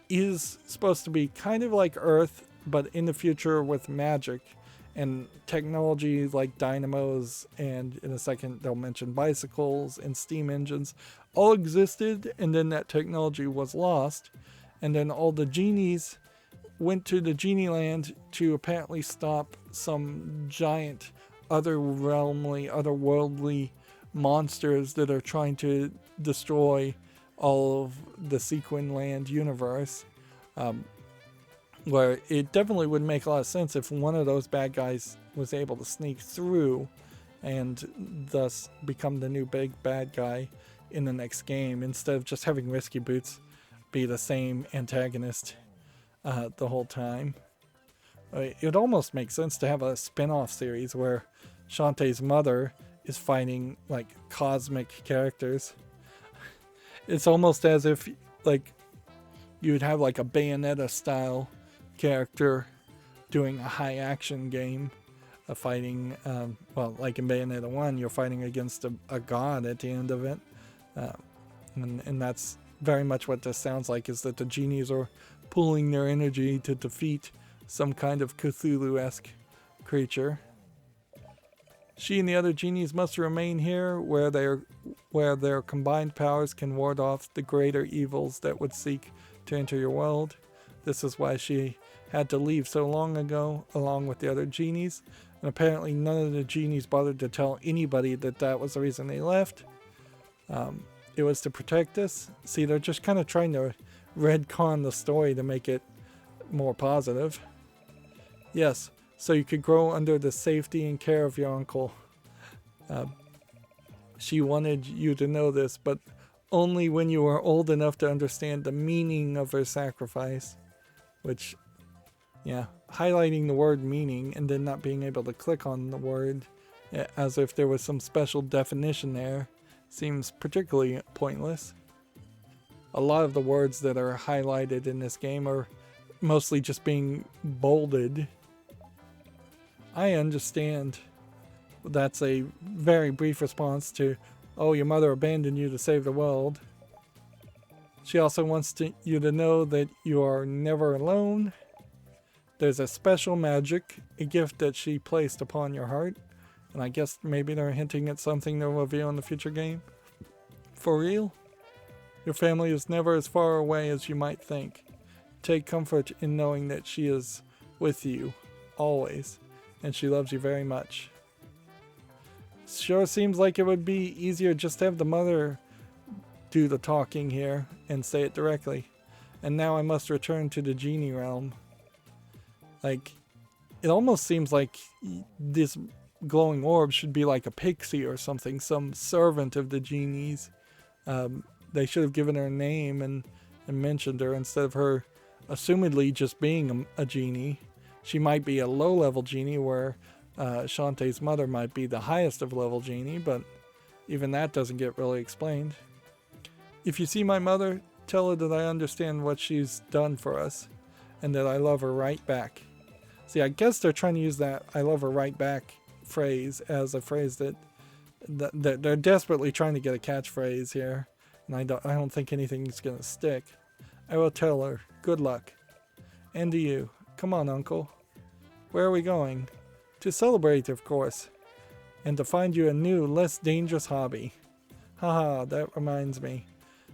is supposed to be kind of like Earth, but in the future with magic and technology like dynamos, and in a second they'll mention bicycles and steam engines, all existed, and then that technology was lost, and then all the genies went to the Genie Land to apparently stop some giant otherworldly monsters that are trying to destroy all of the Sequin Land universe. Where it definitely would make a lot of sense if one of those bad guys was able to sneak through and thus become the new big bad guy in the next game, instead of just having Risky Boots be the same antagonist the whole time. It almost makes sense to have a spin-off series where Shantae's mother is fighting like cosmic characters. It's almost as if like you would have like a Bayonetta style character doing a high action game, fighting well, like in Bayonetta 1 you're fighting against a god at the end of it, and that's very much what this sounds like, is that the genies are pooling their energy to defeat some kind of Cthulhu-esque creature. She and the other genies must remain here where their combined powers can ward off the greater evils that would seek to enter your world. This is why she had to leave so long ago, along with the other genies. And apparently none of the genies bothered to tell anybody that that was the reason they left. It was to protect us. See, they're just kind of trying to retcon the story to make it more positive. Yes, so you could grow under the safety and care of your uncle. She wanted you to know this, but only when you were old enough to understand the meaning of her sacrifice. Which, yeah, highlighting the word meaning and then not being able to click on the word as if there was some special definition there seems particularly pointless. A lot of the words that are highlighted in this game are mostly just being bolded. I understand that's a very brief response to, oh, your mother abandoned you to save the world. She also wants you to know that you are never alone. There's a special magic, a gift that she placed upon your heart. And I guess maybe they're hinting at something they'll reveal in the future game. For real? Your family is never as far away as you might think. Take comfort in knowing that she is with you, always, and she loves you very much. Sure seems like it would be easier just to have the mother do the talking here and say it directly. and now I must return to the genie realm. Like, it almost seems like this glowing orb should be like a pixie or something, some servant of the genies. They should have given her a name and mentioned her instead of her assumedly just being a genie. She might be a low-level genie where Shantae's mother might be the highest of level genie, but even that doesn't get really explained. If you see my mother, tell her that I understand what she's done for us and that I love her right back. See, I guess they're trying to use that "I love her right back" phrase as a phrase that they're desperately trying to get a catchphrase here, and I don't think anything's gonna stick. I will tell her. Good luck. And to you. Come on, Uncle. Where are we going? To celebrate, of course. And to find you a new, less dangerous hobby. Haha, that reminds me.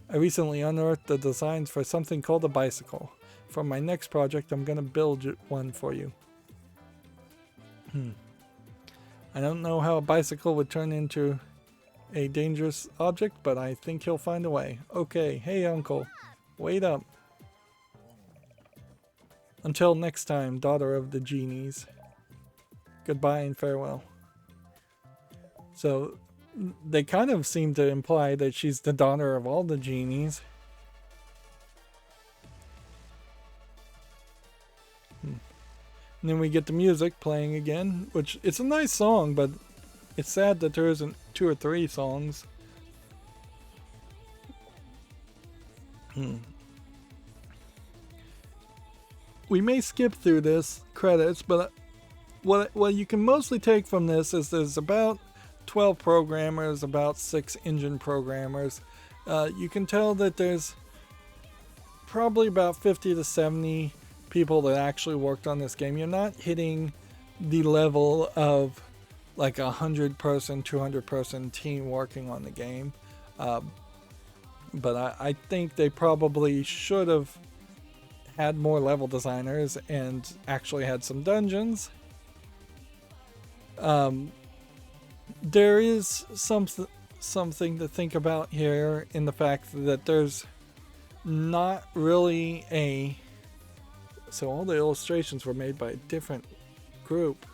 I recently unearthed the designs for something called a bicycle. For my next project, I'm gonna build one for you. I don't know how a bicycle would turn into a dangerous object, but I think he'll find a way. Okay, hey Uncle. Wait up. Until next time, daughter of the genies. Goodbye and farewell. So, they kind of seem to imply that she's the daughter of all the genies. And then we get the music playing again, which it's a nice song, but it's sad that there isn't 2 or 3 songs. We may skip through this credits, but what you can mostly take from this is there's about 12 programmers, about 6 engine programmers. You can tell that there's probably about 50 to 70 people that actually worked on this game. You're not hitting the level of like 100-person, 200-person team working on the game. But I think they probably should have had more level designers and actually had some dungeons. There is something to think about here in the fact that there's not really a... So all the illustrations were made by a different group,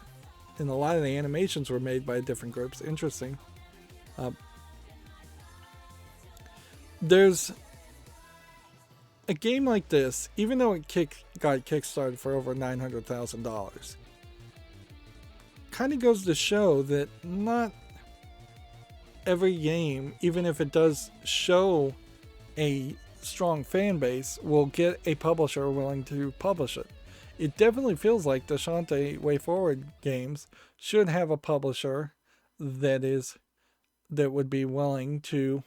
and a lot of the animations were made by different groups. Interesting. There's a game like this, even though it got kickstarted for over $900,000, kind of goes to show that not every game, even if it does show a strong fan base, will get a publisher willing to publish it. It definitely feels like the Shantae Way Forward games should have a publisher that would be willing to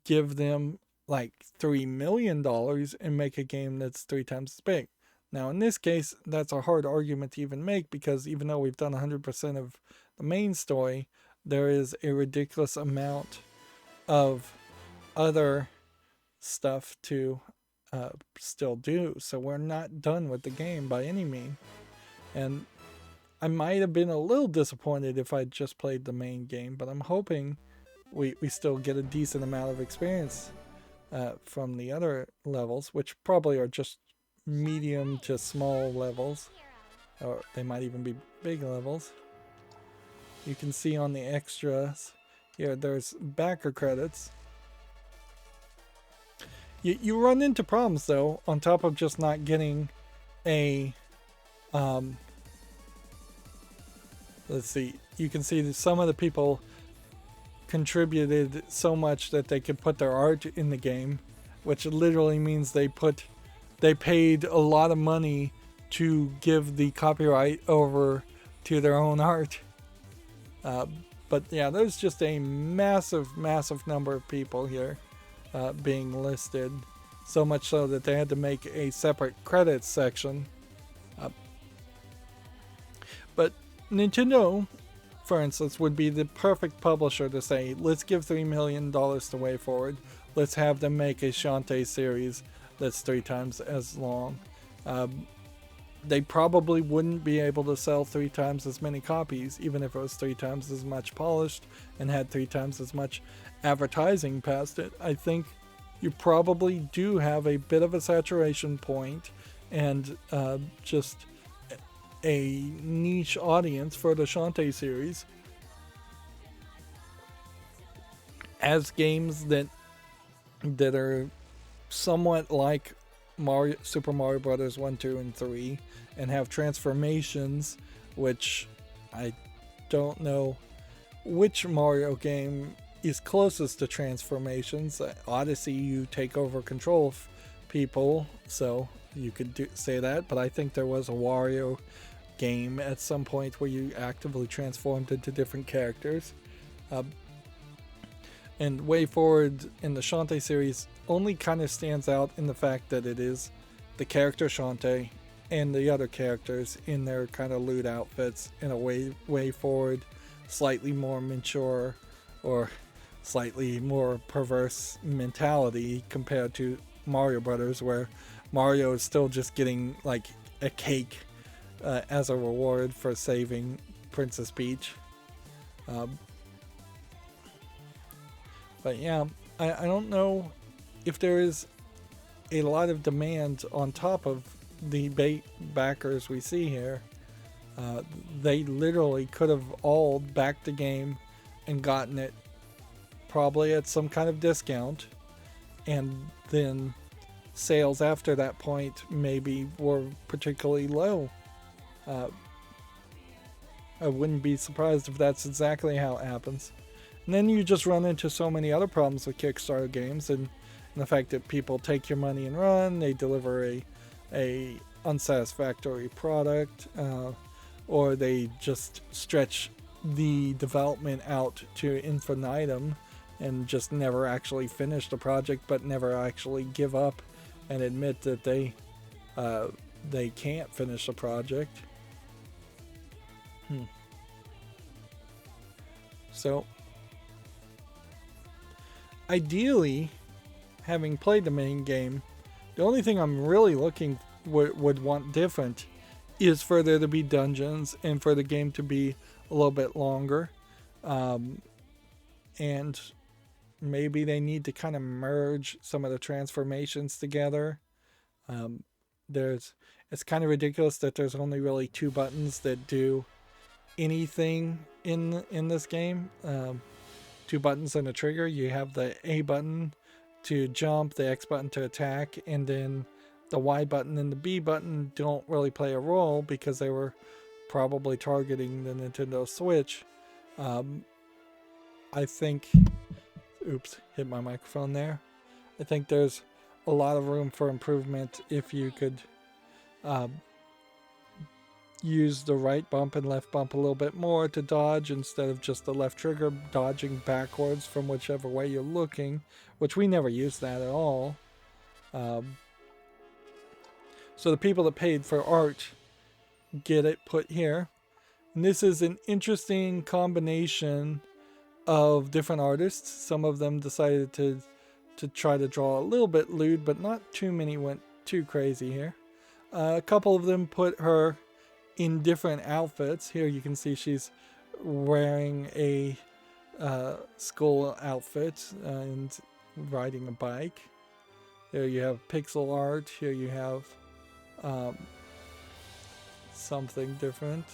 give them like $3 million and make a game that's 3 times as big. Now in this case, that's a hard argument to even make, because even though we've done 100% of the main story, there is a ridiculous amount of other stuff to still do. So we're not done with the game by any means. And I might have been a little disappointed if I just played the main game, but I'm hoping we still get a decent amount of experience from the other levels, which probably are just medium to small levels, or they might even be big levels. You can see on the extras here, there's backer credits. You run into problems though, on top of just not getting a let's see, you can see that some of the people contributed so much that they could put their art in the game, which literally means they paid a lot of money to give the copyright over to their own art. But yeah, there's just a massive number of people here being listed, so much so that they had to make a separate credits section. But Nintendo, for instance, would be the perfect publisher to say, let's give $3 million to Way Forward. Let's have them make a Shantae series that's 3 times as long. They probably wouldn't be able to sell 3 times as many copies, even if it was 3 times as much polished and had 3 times as much advertising past it. I think you probably do have a bit of a saturation point and just a niche audience for the Shantae series as games that are somewhat like Super Mario Brothers 1, 2, and 3 and have transformations, which I don't know which Mario game is closest to transformations. Odyssey, you take over control of people, so you could say that, but I think there was a Wario game at some point where you actively transformed into different characters. And Way Forward in the Shantae series only kind of stands out in the fact that it is the character Shantae and the other characters in their kind of lewd outfits in a way forward, slightly more mature or slightly more perverse mentality compared to Mario Brothers, where Mario is still just getting like a cake as a reward for saving Princess Peach. But yeah, I don't know if there is a lot of demand on top of the backers we see here. They literally could have all backed the game and gotten it probably at some kind of discount, and then sales after that point maybe were particularly low. I wouldn't be surprised if that's exactly how it happens. And then you just run into so many other problems with Kickstarter games, and the fact that people take your money and run, they deliver a unsatisfactory product, or they just stretch the development out to infinitum and just never actually finish the project, but never actually give up and admit that they can't finish the project. So ideally, having played the main game, the only thing I'm really would want different is for there to be dungeons and for the game to be a little bit longer. And maybe they need to kind of merge some of the transformations together. It's kind of ridiculous that there's only really 2 buttons that do anything in this game. 2 buttons and a trigger. You have the A button to jump, the X button to attack, and then the Y button and the B button don't really play a role because they were probably targeting the Nintendo Switch. I think, oops, hit my microphone there. I think there's a lot of room for improvement if you could use the right bump and left bump a little bit more to dodge instead of just the left trigger dodging backwards from whichever way you're looking, which we never used that at all. So the people that paid for art get it put here. And this is an interesting combination of different artists. Some of them decided to try to draw a little bit lewd, but not too many went too crazy here. A couple of them put her in different outfits. Here you can see she's wearing a school outfit and riding a bike. There you have pixel art. Here you have something different.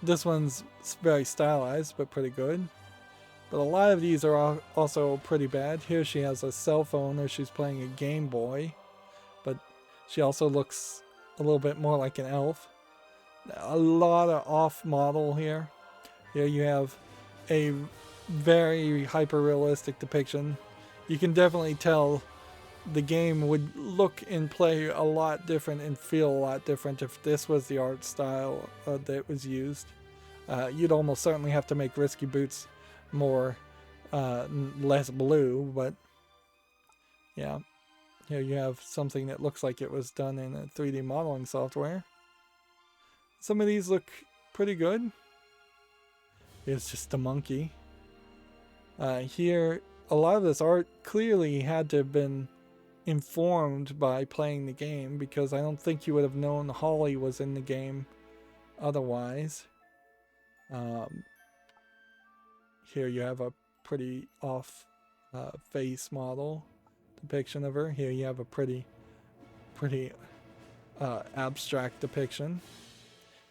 This one's very stylized but pretty good. But a lot of these are also pretty bad. Here she has a cell phone, or she's playing a Game Boy, but she also looks a little bit more like an elf. A lot of off model here. Here you have a very hyper-realistic depiction. You can definitely tell the game would look and play a lot different and feel a lot different if this was the art style that was used. You'd almost certainly have to make Risky Boots more less blue, but yeah. Here you have something that looks like it was done in a 3D modeling software. Some of these look pretty good. It's just a monkey. Here, a lot of this art clearly had to have been informed by playing the game, because I don't think you would have known Holly was in the game otherwise. Here you have a pretty off face model depiction of her. Here you have a pretty abstract depiction.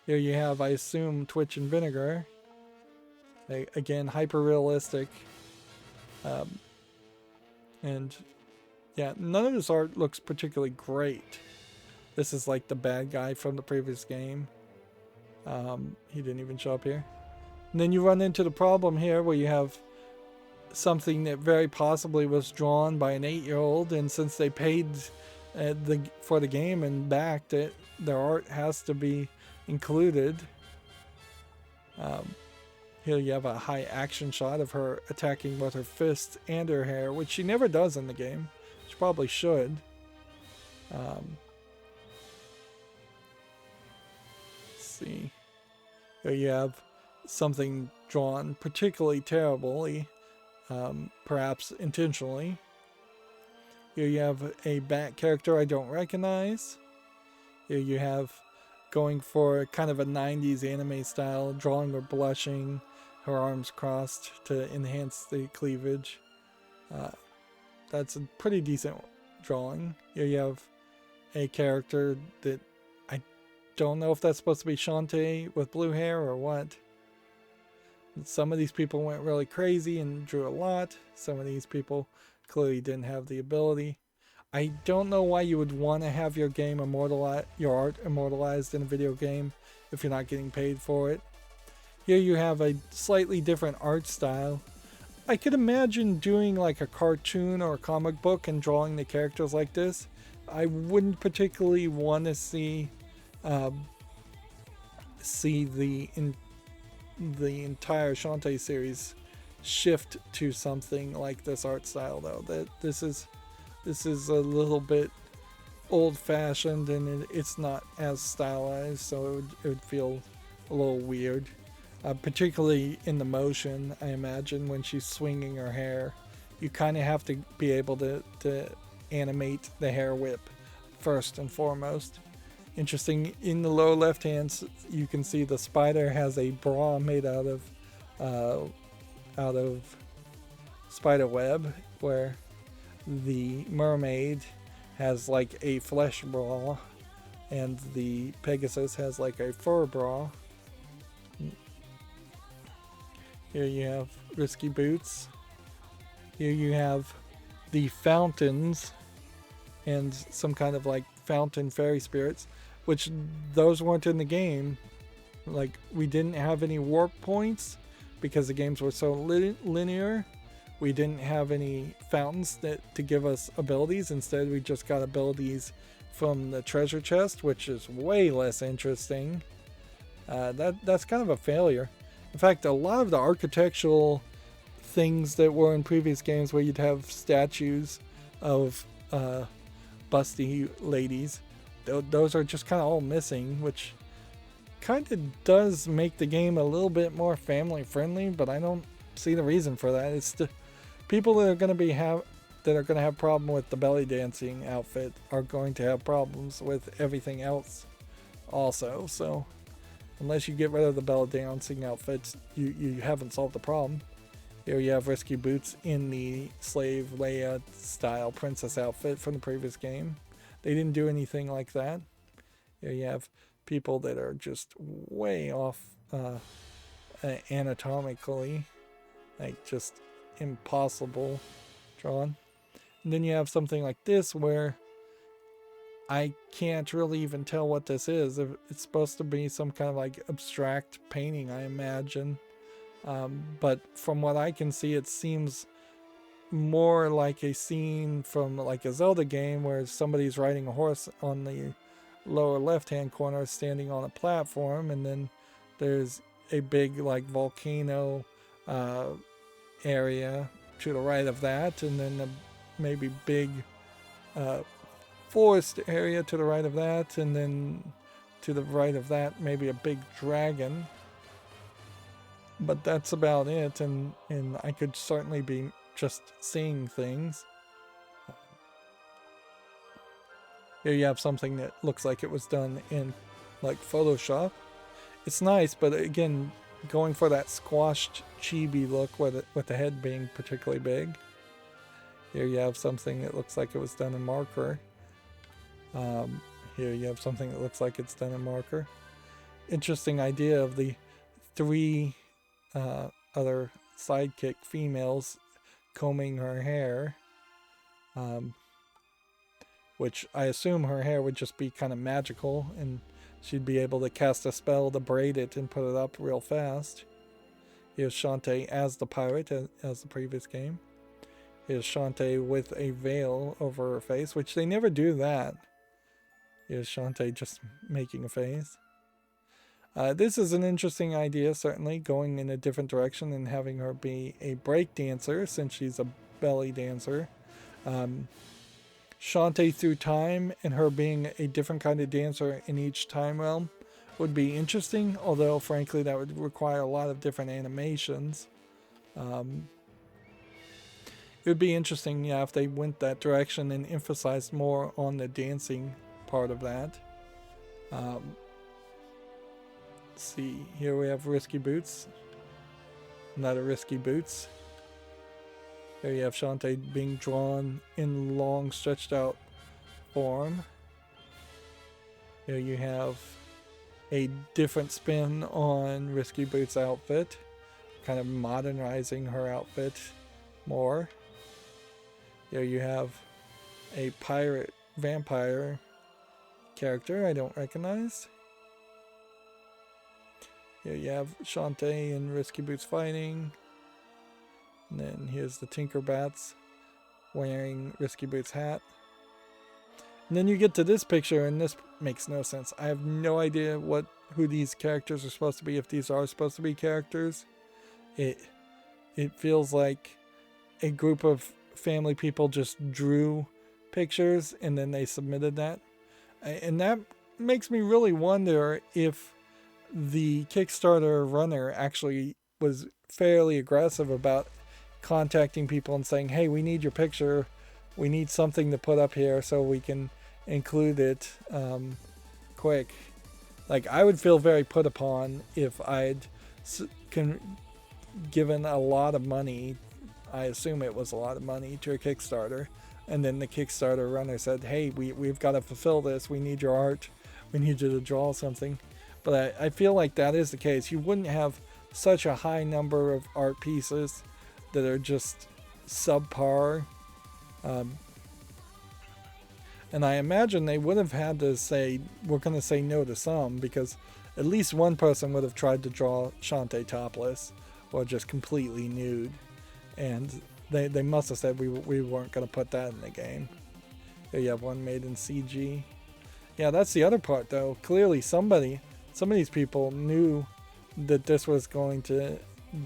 Here you have, I assume, Twitch and Vinegar. Again, hyper realistic. And yeah, none of this art looks particularly great. This is like the bad guy from the previous game. He didn't even show up here. And then you run into the problem here where you have something that very possibly was drawn by an 8-year-old, and since they paid for the game and backed it, their art has to be included. Here you have a high action shot of her attacking with her fists and her hair, which she never does in the game. She probably should. Let's see. Here you have something drawn particularly terribly, perhaps intentionally. Here you have a bat character I don't recognize. Here you have going for kind of a 90s anime style, drawing her blushing, her arms crossed to enhance the cleavage. That's a pretty decent drawing. Here you have a character that I don't know if that's supposed to be Shantae with blue hair or what. Some of these people went really crazy and drew a lot. Some of these people clearly didn't have the ability. I don't know why you would want to have your game your art immortalized in a video game if you're not getting paid for it. Here you have a slightly different art style. I could imagine doing like a cartoon or a comic book and drawing the characters like this. I wouldn't particularly want to see the entire Shantae series shift to something like this art style, though. That this is a little bit old-fashioned, and it's not as stylized, so it would feel a little weird. Particularly in the motion, I imagine, when she's swinging her hair. You kind of have to be able to animate the hair whip first and foremost. Interesting, in the lower left hand, you can see the spider has a bra made out of spider web, where the mermaid has like a flesh bra and the Pegasus has like a fur bra. Here you have Risky Boots. Here you have the fountains and some kind of like fountain fairy spirits, which those weren't in the game. Like, we didn't have any warp points because the games were so linear. We didn't have any fountains to give us abilities. Instead, we just got abilities from the treasure chest, which is way less interesting. That's kind of a failure. In fact, a lot of the architectural things that were in previous games where you'd have statues of busty ladies, those are just kind of all missing, which kind of does make the game a little bit more family friendly, but I don't see the reason for that. It's the people that are going to have problem with the belly dancing outfit are going to have problems with everything else also. So unless you get rid of the belly dancing outfits, you haven't solved the problem. Here you have Risky Boots in the Slave Leia style princess outfit from the previous game. They didn't do anything like that. Here you have people that are just way off anatomically, like just impossible drawn. And then you have something like this where I can't really even tell what this is. It's supposed to be some kind of like abstract painting, I imagine. But from what I can see, it seems more like a scene from like a Zelda game where somebody's riding a horse on the lower left-hand corner, standing on a platform, and then there's a big like volcano area to the right of that, and then a maybe big forest area to the right of that, and then to the right of that maybe a big dragon. But that's about it, and I could certainly be just seeing things. Here you have something that looks like it was done in like Photoshop. It's nice, but again, going for that squashed chibi look with the head being particularly big. Here you have something that looks like it was done in marker. Here you have something that looks like it's done in marker. Interesting idea of the 3 other sidekick females combing her hair. Which I assume her hair would just be kind of magical and she'd be able to cast a spell to braid it and put it up real fast. Here's Shantae as the pirate, as the previous game. Here's Shantae with a veil over her face, which they never do that. Here's Shantae just making a face. This is an interesting idea, certainly, going in a different direction and having her be a break dancer since she's a belly dancer. Shantae through time and her being a different kind of dancer in each time realm would be interesting, although frankly that would require a lot of different animations. It would be interesting, yeah, if they went that direction and emphasized more on the dancing part of that. Let's see, here we have Risky Boots. Not a Risky Boots. There you have Shantae being drawn in long, stretched out form. Here you have a different spin on Risky Boots' outfit, kind of modernizing her outfit more. Here you have a pirate vampire character I don't recognize. Here you have Shantae and Risky Boots fighting. And then here's the Tinkerbats wearing Risky Boots' hat. And then you get to this picture and this makes no sense. I have no idea who these characters are supposed to be, if these are supposed to be characters. It feels like a group of family people just drew pictures and then they submitted that. And that makes me really wonder if the Kickstarter runner actually was fairly aggressive about contacting people and saying, hey, we need your picture, we need something to put up here so we can include it quick. Like, I would feel very put upon if I'd given a lot of money, I assume it was a lot of money, to a Kickstarter, and then the Kickstarter runner said, hey, we've got to fulfill this, we need your art, we need you to draw something. But I feel like that is the case. You wouldn't have such a high number of art pieces that are just subpar. And I imagine they would have had to say, we're going to say no to some, because at least one person would have tried to draw Shantae topless or just completely nude. And they must have said we weren't going to put that in the game. Here you have one made in CG. Yeah, that's the other part, though. Clearly some of these people knew that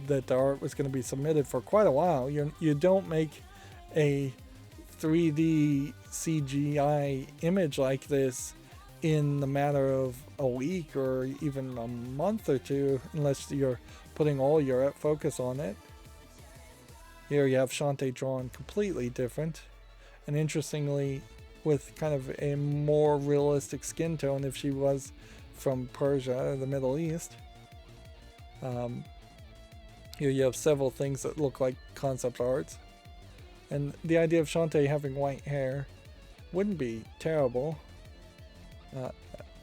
that the art was going to be submitted for quite a while. You don't make a 3D CGI image like this in the matter of a week or even a month or two, unless you're putting all your focus on it. Here you have Shantae drawn completely different, and interestingly with kind of a more realistic skin tone if she was from Persia or the Middle East. Here you have several things that look like concept arts. And the idea of Shantae having white hair wouldn't be terrible.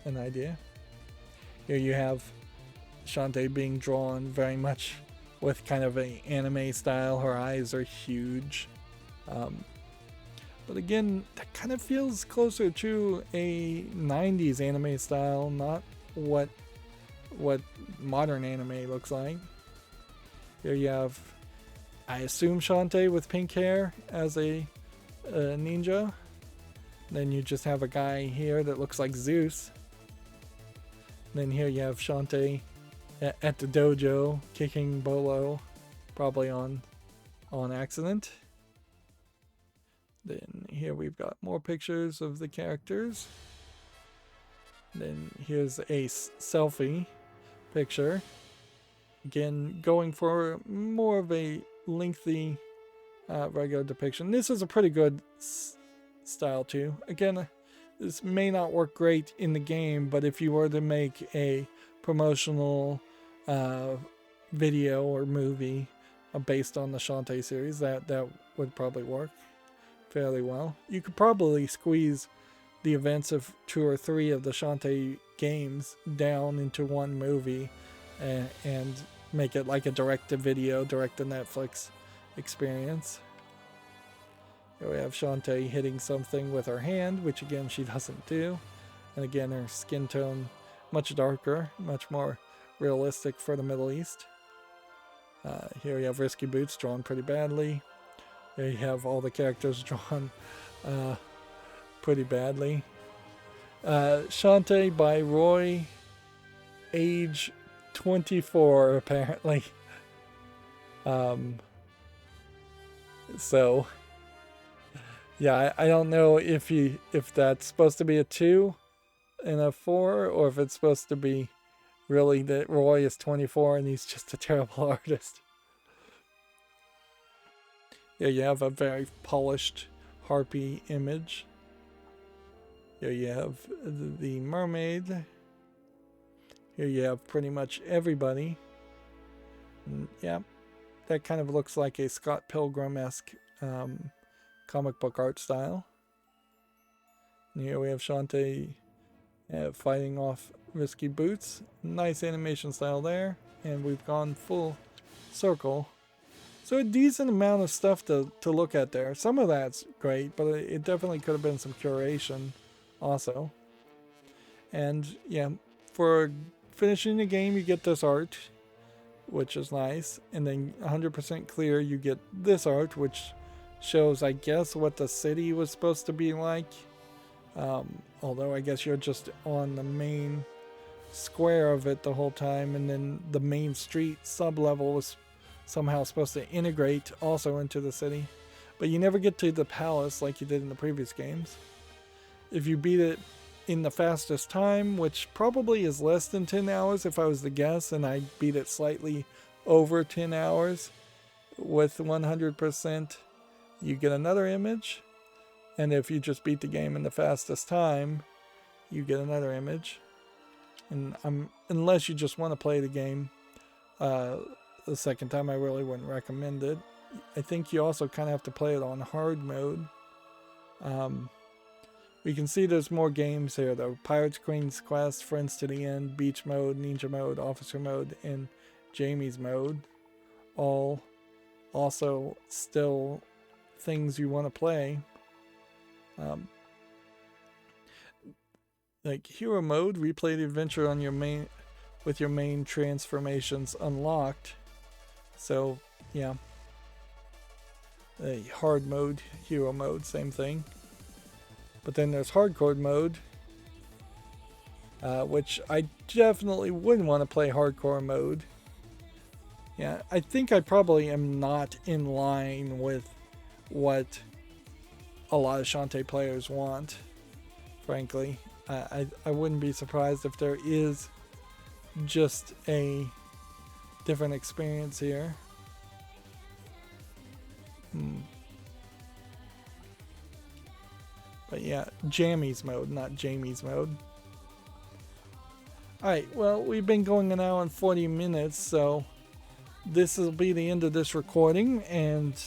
An idea. Here you have Shantae being drawn very much with kind of an anime style. Her eyes are huge. But again, that kind of feels closer to a 90s anime style, not what modern anime looks like. Here you have, I assume, Shantae with pink hair as a ninja. Then you just have a guy here that looks like Zeus. Then here you have Shantae at the dojo kicking Bolo, probably on accident. Then here we've got more pictures of the characters. Then here's a selfie picture. Again, going for more of a lengthy regular depiction. This is a pretty good style too. Again, this may not work great in the game, but if you were to make a promotional video or movie based on the Shantae series, that would probably work. fairly well. You could probably squeeze the events of 2 or 3 of the Shantae games down into one movie and make it like a direct-to-video, direct-to-Netflix experience. Here we have Shantae hitting something with her hand, which again she doesn't do. And again, her skin tone much darker, much more realistic for the Middle East. Here we have Risky Boots drawn pretty badly. Here you have all the characters drawn pretty badly. Shantae by Roy, age 24 apparently. So yeah, I don't know if that's supposed to be a 2 and a 4, or if it's supposed to be really that Roy is 24 and he's just a terrible artist. Yeah, you have a very polished harpy image. Here you have the mermaid. Here you have pretty much everybody. And yeah, that kind of looks like a Scott Pilgrim-esque comic book art style. And here we have Shantae fighting off Risky Boots. Nice animation style there. And we've gone full circle. So a decent amount of stuff to look at there. Some of that's great, but it definitely could have been some curation also. And yeah, for finishing the game you get this art, which is nice. And then 100% clear you get this art, which shows, I guess, what the city was supposed to be like. Although I guess you're just on the main square of it the whole time, and then the main street sub-level was somehow supposed to integrate also into the city. But you never get to the palace like you did in the previous games. If you beat it in the fastest time, which probably is less than 10 hours if I was to guess, and I beat it slightly over 10 hours with 100%, you get another image. And if you just beat the game in the fastest time, you get another image. And unless you just want to play the game the second time, I really wouldn't recommend it. I think you also kind of have to play it on hard mode. We can see there's more games here though. Pirates Queen's Quest, Friends to the End, Beach Mode, Ninja Mode, Officer Mode, and Jamie's Mode. All also still things you want to play. Like Hero Mode, replay the adventure on your main with your main transformations unlocked. So yeah, a hard mode, Hero Mode, same thing. But then there's hardcore mode, which I definitely wouldn't want to play hardcore mode. Yeah, I think I probably am not in line with what a lot of Shantae players want, frankly. I wouldn't be surprised if there is just a different experience here. But yeah, Jamie's mode, not Jamie's mode. Alright, well, we've been going an hour and 40 minutes, so this will be the end of this recording, and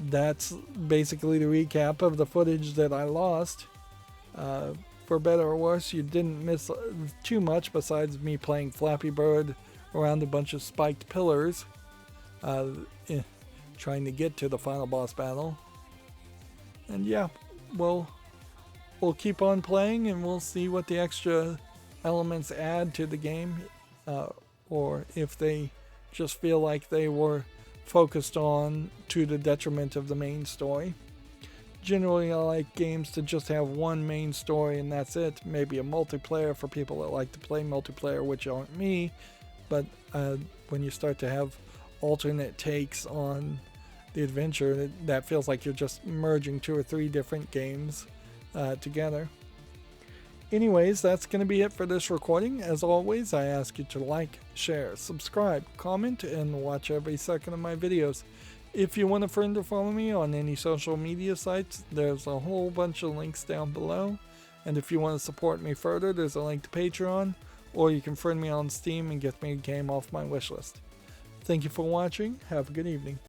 that's basically the recap of the footage that I lost. For better or worse, you didn't miss too much besides me playing Flappy Bird around a bunch of spiked pillars, trying to get to the final boss battle. And yeah, we'll keep on playing, and we'll see what the extra elements add to the game, or if they just feel like they were focused on to the detriment of the main story. Generally, I like games to just have one main story and that's it. Maybe a multiplayer for people that like to play multiplayer, which aren't me. But when you start to have alternate takes on the adventure, that feels like you're just merging 2 or 3 different games together. Anyways, that's going to be it for this recording. As always, I ask you to like, share, subscribe, comment, and watch every second of my videos. If you want a friend to follow me on any social media sites, there's a whole bunch of links down below. And if you want to support me further, there's a link to Patreon, or you can friend me on Steam and get me a game off my wishlist. Thank you for watching. Have a good evening.